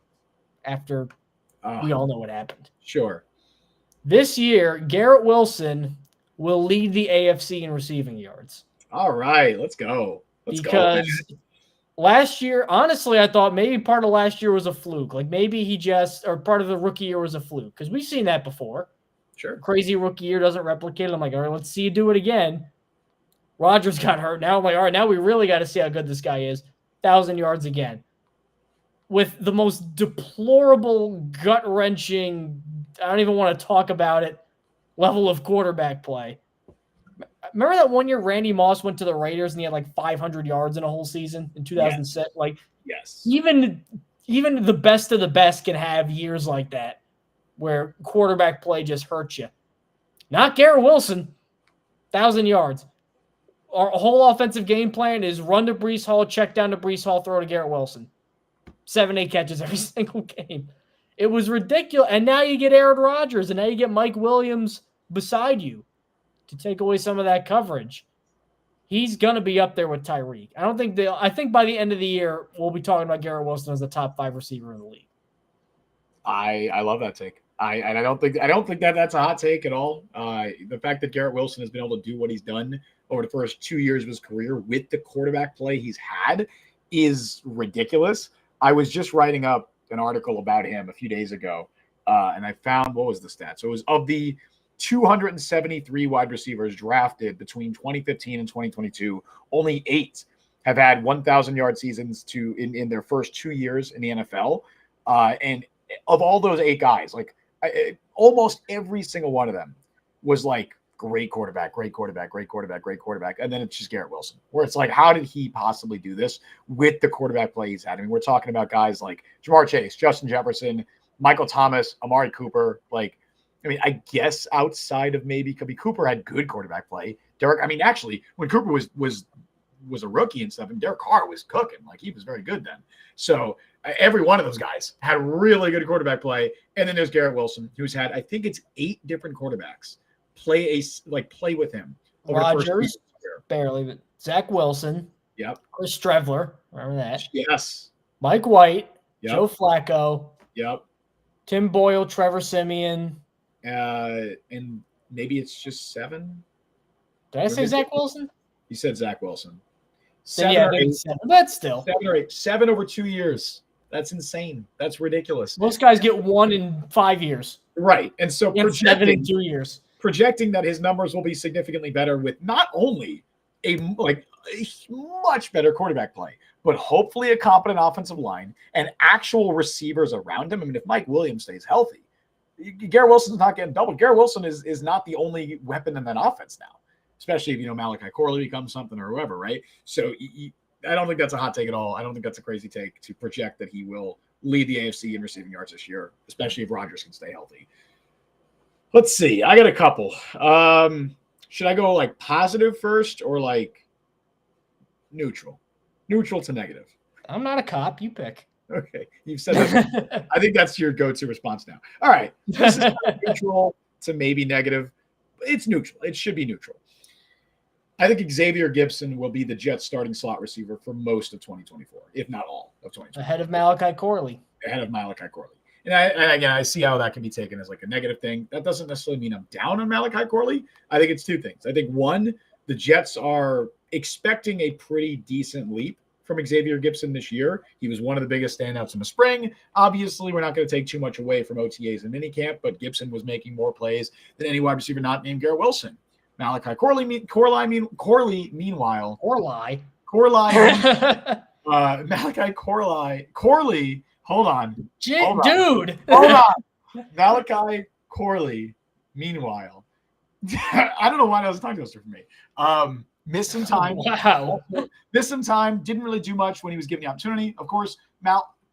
after we all know what happened. Sure. This year, Garrett Wilson will lead the AFC in receiving yards. All right, let's go. Because last year, honestly, I thought maybe part of last year was a fluke. Maybe or part of the rookie year was a fluke. Because we've seen that before. Sure. Crazy rookie year doesn't replicate it. I'm like, all right, let's see you do it again. Rodgers got hurt. Now I'm like, all right, now we really got to see how good this guy is. 1,000 yards again. With the most deplorable, gut-wrenching, I don't even want to talk about it, level of quarterback play. Remember that one year Randy Moss went to the Raiders and he had 500 yards in a whole season in 2006? Yes. Even the best of the best can have years like that where quarterback play just hurts you. Not Garrett Wilson. 1,000 yards. Our whole offensive game plan is run to Breece Hall, check down to Breece Hall, throw to Garrett Wilson. 7-8 catches every single game. It was ridiculous. And now you get Aaron Rodgers, and now you get Mike Williams beside you to take away some of that coverage. He's going to be up there with Tyreek. I think by the end of the year, we'll be talking about Garrett Wilson as the top 5 receiver in the league. I love that take. I don't think that that's a hot take at all. The fact that Garrett Wilson has been able to do what he's done over the first 2 years of his career with the quarterback play he's had is ridiculous. I was just writing up an article about him a few days ago, and I found, what was the stat? So it was of the 273 wide receivers drafted between 2015 and 2022, only 8 have had 1,000-yard seasons in their first 2 years in the NFL. And of all those 8 guys, almost every single one of them was like great quarterback. And then it's just Garrett Wilson, where it's like, how did he possibly do this with the quarterback play he's had? I mean, we're talking about guys like Jamar Chase, Justin Jefferson, Michael Thomas, Amari Cooper. I guess outside of maybe Cooper had good quarterback play. Actually, when Cooper was a rookie and stuff, and Derek Carr was cooking. He was very good then. So every one of those guys had really good quarterback play. And then there's Garrett Wilson, who's had, I think it's 8 different quarterbacks play with him. Rodgers, barely, but Zach Wilson. Yep. Chris Strevler, remember that? Yes. Mike White. Yep. Joe Flacco. Yep. Tim Boyle, Trevor Siemian. And maybe it's just 7. Did I say Zach Wilson? You said Zach Wilson. 7 or 8. But still. 7 or 8. 7 over 2 years. That's insane. That's ridiculous. Most guys get 1 in 5 years. Right. And so 7 in 2 years. Projecting that his numbers will be significantly better with not only a much better quarterback play, but hopefully a competent offensive line and actual receivers around him. I mean, if Mike Williams stays healthy, Garrett Wilson's not getting doubled. Garrett Wilson is not the only weapon in that offense now, especially if, Malachi Corley becomes something or whoever, right? So I don't think that's a hot take at all. I don't think that's a crazy take to project that he will lead the AFC in receiving yards this year, especially if Rodgers can stay healthy. Let's see. I got a couple. Should I go positive first or neutral? Neutral to negative. I'm not a cop. You pick. Okay. You've said that. I think that's your go-to response now. All right. This is neutral to maybe negative. It's neutral. It should be neutral. I think Xavier Gibson will be the Jets starting slot receiver for most of 2024, if not all of 2024. Ahead of Malachi Corley. And again, I see how that can be taken as a negative thing. That doesn't necessarily mean I'm down on Malachi Corley. I think it's 2 things. I think, 1, the Jets are expecting a pretty decent leap from Xavier Gibson this year. He was one of the biggest standouts in the spring. Obviously, we're not going to take too much away from OTAs and minicamp, but Gibson was making more plays than any wide receiver not named Garrett Wilson. Malachi Corley, meanwhile. Malachi Corley. Hold on. Dude. Hold on. Malachi Corley, meanwhile. I don't know why that was a tongue twister for me. Missed some time. Wow. Missed some time. Didn't really do much when he was given the opportunity. Of course,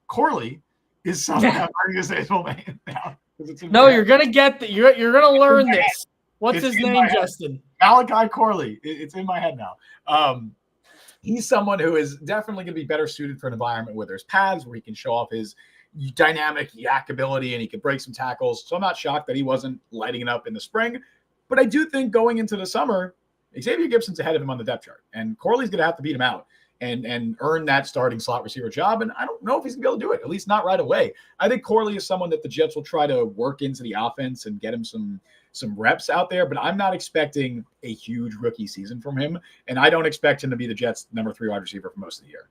Corley is something I'm going to say his whole name now. No, you're going to get that. You're going to learn this. What's his name, Justin? Malachi Corley. It's in my head now. He's someone who is definitely going to be better suited for an environment where there's paths, where he can show off his dynamic yak ability and he can break some tackles. So I'm not shocked that he wasn't lighting it up in the spring. But I do think going into the summer, Xavier Gibson's ahead of him on the depth chart. And Corley's going to have to beat him out and earn that starting slot receiver job. And I don't know if he's going to be able to do it, at least not right away. I think Corley is someone that the Jets will try to work into the offense and get him some reps out there, but I'm not expecting a huge rookie season from him, and I don't expect him to be the Jets' number 3 wide receiver for most of the year.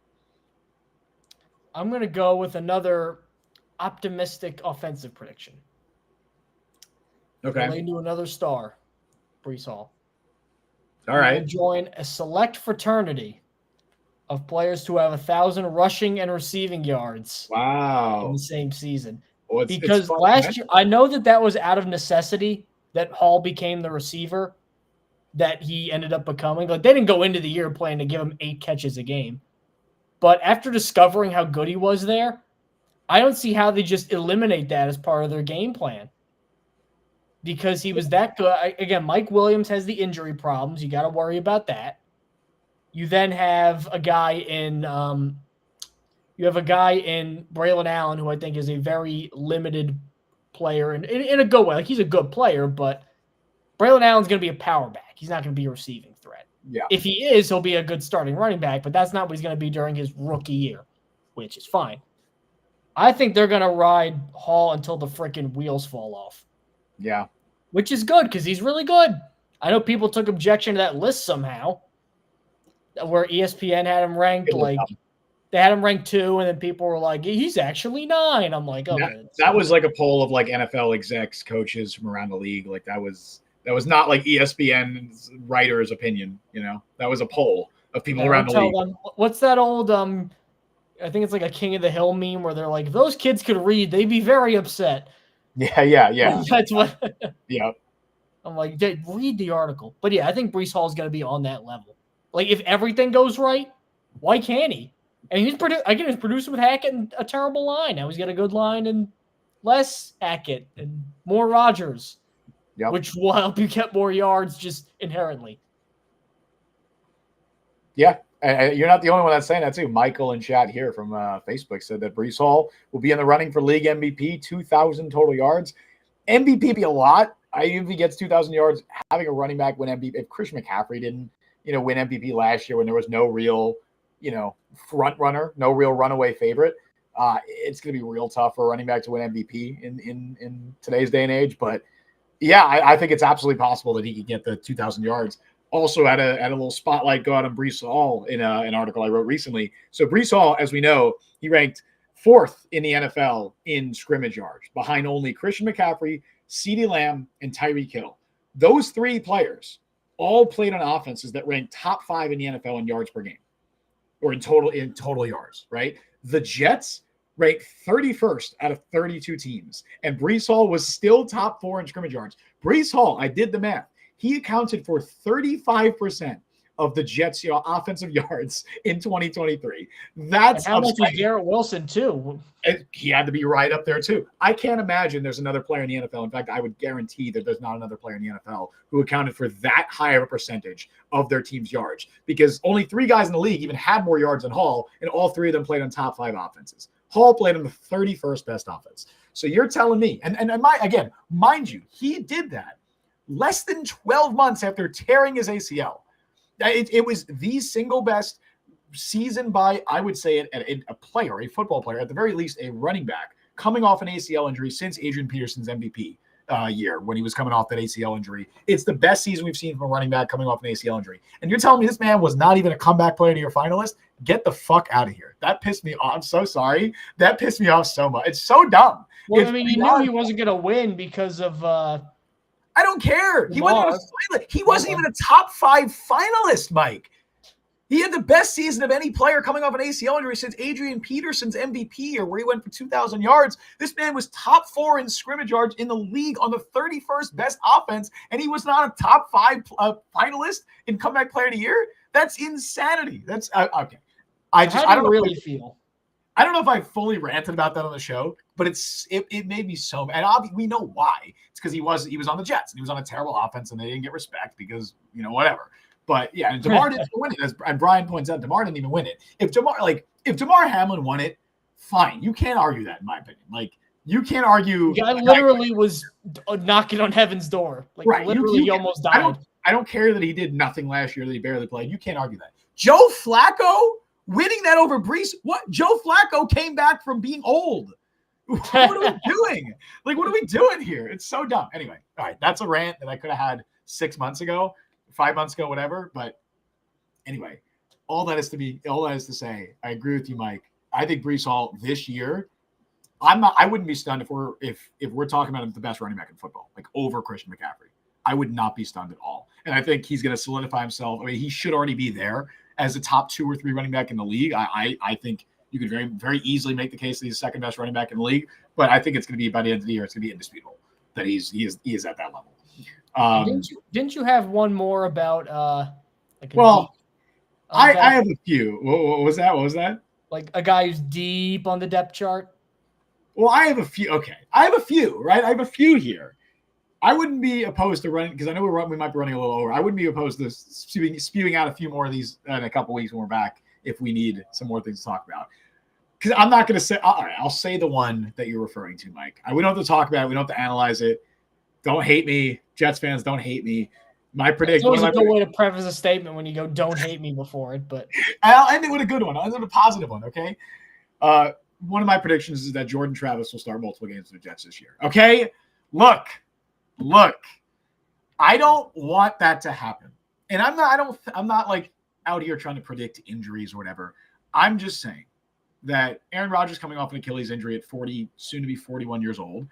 I'm going to go with another optimistic offensive prediction. Okay. Relating to another star, Breece Hall. All right. Join a select fraternity of players who have 1,000 rushing and receiving yards. Wow. In the same season. Well, because last year, I know that was out of necessity that Hall became the receiver that he ended up becoming. They didn't go into the year planning to give him 8 catches a game. But after discovering how good he was there, I don't see how they just eliminate that as part of their game plan. Because he was that good. Again, Mike Williams has the injury problems. You got to worry about that. You then have a guy in You have a guy in Braylon Allen who I think is a very limited player and in a good way. Like, he's a good player, but Braylon Allen's going to be a power back. He's not going to be a receiving threat. Yeah. If he is, he'll be a good starting running back, but that's not what he's going to be during his rookie year, which is fine. I think they're going to ride Hall until the freaking wheels fall off. Yeah. Which is good because he's really good. I know people took objection to that list somehow, where ESPN had him ranked they had him ranked 2, and then people were like, he's actually 9. I'm like, okay. That was like a poll of like NFL execs, coaches from around the league. Like that was not like ESPN's writer's opinion, you know. That was a poll of people around the league. Them, what's that old I think it's like a King of the Hill meme where they're like, if those kids could read, they'd be very upset. Yeah. That's what Yeah. I'm like, read the article. But yeah, I think Breece Hall is going to be on that level. Like, if everything goes right, why can't he? And he's producing with Hackett and a terrible line. Now he's got a good line and less Hackett and more Rodgers, which will help you get more yards just inherently. Yeah, and you're not the only one that's saying that too. Michael in chat here from Facebook said that Breece Hall will be in the running for league MVP, 2,000 total yards. MVP be a lot. If he gets 2,000 yards, having a running back win MVP. If Christian McCaffrey didn't, win MVP last year when there was no real, front runner, no real runaway favorite, it's going to be real tough for a running back to win MVP in today's day and age. But yeah, I think it's absolutely possible that he could get the 2,000 yards. Also, had a little spotlight go out on Breece Hall in an article I wrote recently. So Breece Hall, as we know, he ranked 4th in the NFL in scrimmage yards, behind only Christian McCaffrey, CeeDee Lamb, and Tyreek Hill. Those 3 players all played on offenses that ranked top 5 in the NFL in yards per game, or in total yards, right? The Jets ranked 31st out of 32 teams, and Breece Hall was still top 4 in scrimmage yards. Breece Hall, I did the math. He accounted for 35% of the Jets' offensive yards in 2023. That's how much was Garrett Wilson too? He had to be right up there too. I can't imagine there's another player in the NFL. In fact, I would guarantee that there's not another player in the NFL who accounted for that high of a percentage of their team's yards, because only 3 guys in the league even had more yards than Hall, and all 3 of them played on top 5 offenses. Hall played on the 31st best offense. So you're telling me, again, mind you, he did that less than 12 months after tearing his ACL. It was the single best season by, I would say, a football player, at the very least a running back, coming off an ACL injury since Adrian Peterson's MVP year when he was coming off that ACL injury. It's the best season we've seen from a running back coming off an ACL injury. And you're telling me this man was not even a comeback player to your finalist? Get the fuck out of here. That pissed me off. I'm so sorry. That pissed me off so much. It's so dumb. Well, you knew he wasn't going to win because of I don't care. He wasn't even a top 5 finalist, Mike. He had the best season of any player coming off an ACL injury since Adrian Peterson's MVP year, where he went for 2,000 yards. This man was top 4 in scrimmage yards in the league on the 31st best offense, and he was not a top 5 finalist in comeback player of the year. That's insanity. That's okay. I don't really feel. I don't know if I fully ranted about that on the show, but it made me so mad. And we know why. It's because he was on the Jets and he was on a terrible offense and they didn't get respect because, whatever. But yeah, and DeMar didn't win it. And Brian points out, DeMar didn't even win it. If DeMar Hamlin won it, fine. You can't argue that, in my opinion. Like, you can't argue. The guy literally was knocking on heaven's door. Like, right. Literally, he almost died. I don't care that he did nothing last year, that he barely played. You can't argue that. Joe Flacco winning that over Breece. What? Joe Flacco came back from being old. What are we doing? Like, what are we doing here? It's so dumb. Anyway, all right. That's a rant that I could have had 6 months ago, 5 months ago, whatever. But anyway, all that is to say, I agree with you, Mike. I think Breece Hall this year, I wouldn't be stunned if we're talking about him the best running back in football, like over Christian McCaffrey. I would not be stunned at all. And I think he's going to solidify himself. I mean, he should already be there as a top 2 or 3 running back in the league. I think you could very, very easily make the case that he's the second best running back in the league. But I think it's going to be, by the end of the year, it's going to be indisputable that he is at that level. Didn't you have one more about I have a few. What was that? Like a guy who's deep on the depth chart? Well, I have a few. Okay. I have a few, right? I have a few here. I wouldn't be opposed to running, because I know we might be running a little over. I wouldn't be opposed to spewing out a few more of these in a couple weeks when we're back if we need some more things to talk about. because I'm not going to say. All right, I'll say the one that you're referring to, Mike. We don't have to talk about it. We don't have to analyze it. Don't hate me, Jets fans. Don't hate me. My prediction. It's always a good way to preface a statement when you go, "Don't hate me" before it. But I'll end it with a good one. I'll end it with a positive one. Okay. One of my predictions is that Jordan Travis will start multiple games for the Jets this year. Okay. Look. I don't want that to happen, and I'm not like out here trying to predict injuries or whatever. I'm just saying that Aaron Rodgers coming off an Achilles injury at 40, soon to be 41 years old.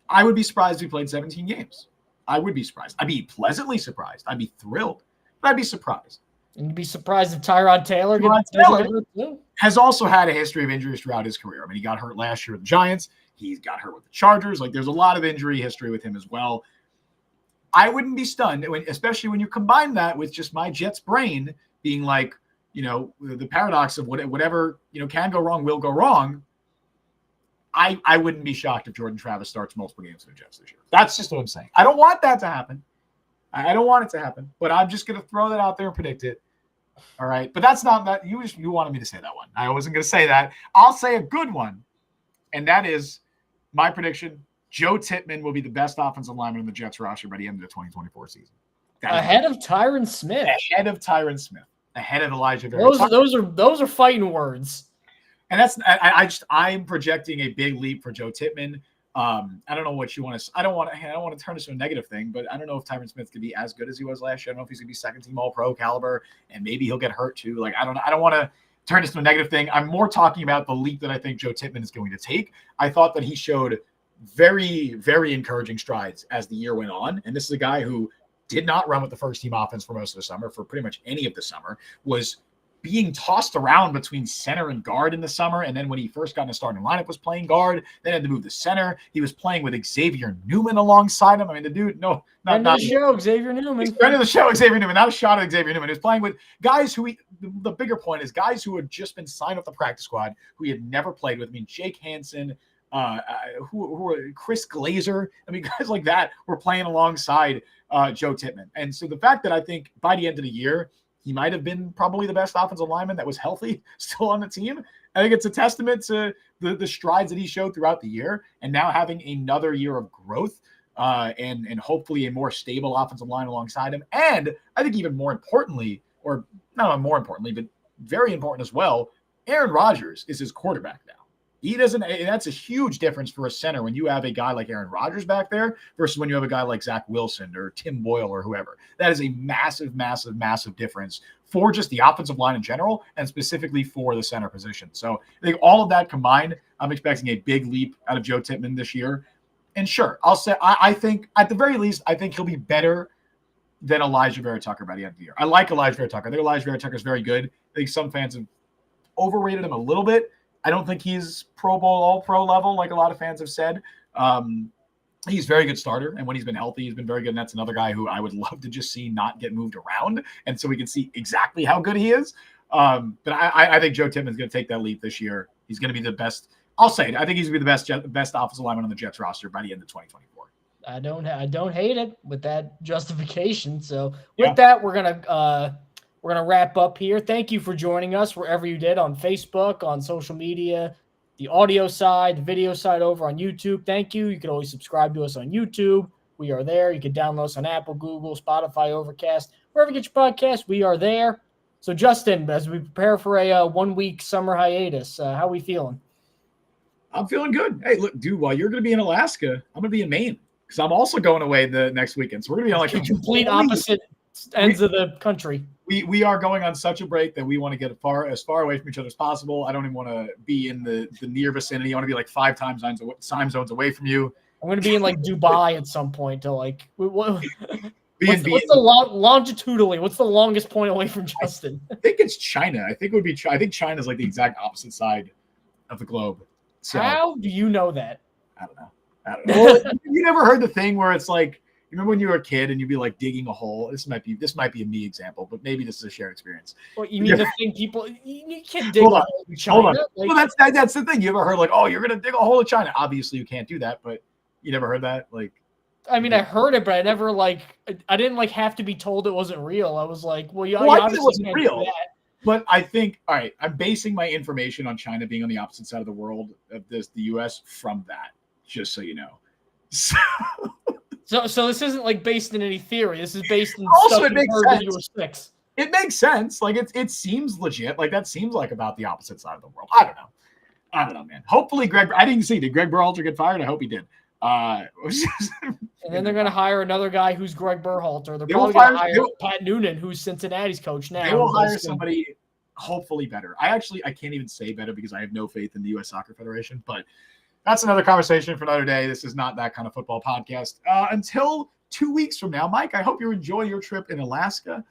I would be surprised if he played 17 games. I would be surprised. I'd be pleasantly surprised. I'd be thrilled, but I'd be surprised. And you'd be surprised if Tyrod Taylor has also had a history of injuries throughout his career. I mean, he got hurt last year with the Giants. He got hurt with the Chargers. Like, there's a lot of injury history with him as well. I wouldn't be stunned, especially when you combine that with just my Jets brain being like, the paradox of whatever, can go wrong will go wrong. I wouldn't be shocked if Jordan Travis starts multiple games for the Jets this year. That's just what I'm saying. I don't want that to happen. I don't want it to happen, but I'm just going to throw that out there and predict it. All right. But that's not that. You wanted me to say that one. I wasn't going to say that. I'll say a good one. And that is my prediction. Joe Tippmann will be the best offensive lineman in the Jets roster by the end of the 2024 season. Ahead of Tyron Smith. Ahead of Tyron Smith. Ahead of Elijah Vera. Those are fighting words. And I'm projecting a big leap for Joe Tippmann. I don't know what you want to. I don't want to turn this into a negative thing, but I don't know if Tyron Smith could be as good as he was last year. I don't know if he's gonna be second team All Pro caliber, and maybe he'll get hurt too. Like, I don't want to turn this into a negative thing. I'm more talking about the leap that I think Joe Tippmann is going to take. I thought that he showed very, very encouraging strides as the year went on, and this is a guy who did not run with the first team offense for most of the summer, for pretty much any of the summer, was being tossed around between center and guard in the summer. And then when he first got in the starting lineup, was playing guard, then had to move to center. He was playing with Xavier Newman alongside him. I mean, the dude, Xavier Newman. Friend of the show, Xavier Newman. Not a shot at Xavier Newman. He was playing with guys the bigger point is guys who had just been signed up the practice squad, who he had never played with. I mean, Jake Hansen, Chris Glazer. I mean, guys like that were playing alongside Joe Tippmann. And so the fact that I think by the end of the year, he might have been probably the best offensive lineman that was healthy still on the team. I think it's a testament to the strides that he showed throughout the year, and now having another year of growth and hopefully a more stable offensive line alongside him. And I think even more importantly, or not more importantly, but very important as well, Aaron Rodgers is his quarterback now. He doesn't, and that's a huge difference for a center when you have a guy like Aaron Rodgers back there versus when you have a guy like Zach Wilson or Tim Boyle or whoever. That is a massive, massive, massive difference for just the offensive line in general and specifically for the center position. So I think all of that combined, I'm expecting a big leap out of Joe Tippmann this year. And sure, I'll say, I think at the very least, I think he'll be better than Elijah Vera Tucker by the end of the year. I like Elijah Vera Tucker. I think Elijah Vera Tucker is very good. I think some fans have overrated him a little bit. I don't think he's Pro Bowl, All-Pro level, like a lot of fans have said. He's a very good starter, and when he's been healthy, he's been very good. And that's another guy who I would love to just see not get moved around, and so we can see exactly how good he is. But I think Joe Tippmann's going to take that leap this year. He's going to be the best. I'll say it. I think he's going to be the best offensive lineman on the Jets roster by the end of 2024. I don't hate it with that justification. So with that, we're gonna wrap up here. Thank you for joining us wherever you did, on Facebook, on social media, the audio side, the video side over on YouTube. Thank you. You can always subscribe to us on YouTube. We are there. You can download us on Apple, Google, Spotify, Overcast, wherever you get your podcast. We are there. So Justin, as we prepare for a 1 week summer hiatus, how are we feeling? I'm feeling good. Hey, look, dude, while you're going to be in Alaska, I'm going to be in Maine because I'm also going away the next weekend. So we're going to be on like complete opposite ends of the country. We are going on such a break that we want to get as far away from each other as possible. I don't even want to be in the near vicinity. I want to be like 5 time zones away from you. I'm going to be in like Dubai at some point to like what's the longitudinally? What's the longest point away from Justin? I think it's China. I think China's like the exact opposite side of the globe. So, how do you know that? I don't know. Well, you never heard the thing where it's like, you remember when you were a kid and you'd be like digging a hole? This might be a me example, but maybe this is a shared experience. Well, you mean the thing people you can't dig a hole in China? Hold on. Like, well, that's the thing. You ever heard like, oh, you're gonna dig a hole in China? Obviously, you can't do that, but you never heard that? Like, I mean, I heard it, but I never I didn't like have to be told it wasn't real. I was like, well, you I obviously it wasn't can't real. do that. But I think, all right, I'm basing my information on China being on the opposite side of the world of the U.S. from that, just so you know. So this isn't like based in any theory. This is based in Also, stuff it makes you heard when sense. you were 6. It makes sense. Like it seems legit. Like that seems like about the opposite side of the world. I don't know, man. Hopefully, I didn't see. Did Greg Berhalter get fired? I hope he did. And then they're going to hire another guy who's Greg Berhalter. They're They will probably going to fire- hire they will- Pat Noonan, who's Cincinnati's coach now. They will hire somebody hopefully better. I can't even say better because I have no faith in the U.S. Soccer Federation. But that's another conversation for another day. This is not that kind of football podcast. Until 2 weeks from now, Mike, I hope you enjoy your trip in Alaska.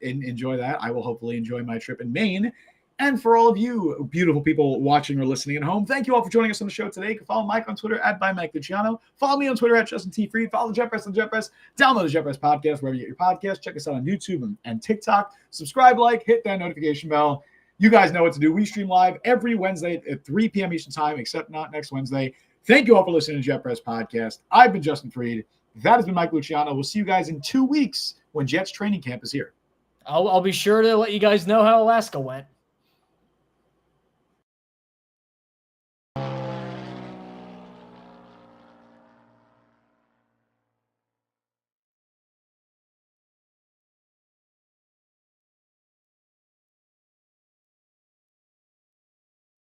Enjoy that. I will hopefully enjoy my trip in Maine. And for all of you beautiful people watching or listening at home, thank you all for joining us on the show today. You can follow Mike on Twitter at by Mike Luciano. Follow me on Twitter at Justin T. Freed. Follow the Jet Press on Jet Press. Download the Jet Press podcast wherever you get your podcast. Check us out on YouTube and TikTok. Subscribe, hit that notification bell. You guys know what to do. We stream live every Wednesday at 3 p.m. Eastern Time, except not next Wednesday. Thank you all for listening to Jet Press Podcast. I've been Justin Freed. That has been Mike Luciano. We'll see you guys in 2 weeks when Jets training camp is here. I'll be sure to let you guys know how Alaska went.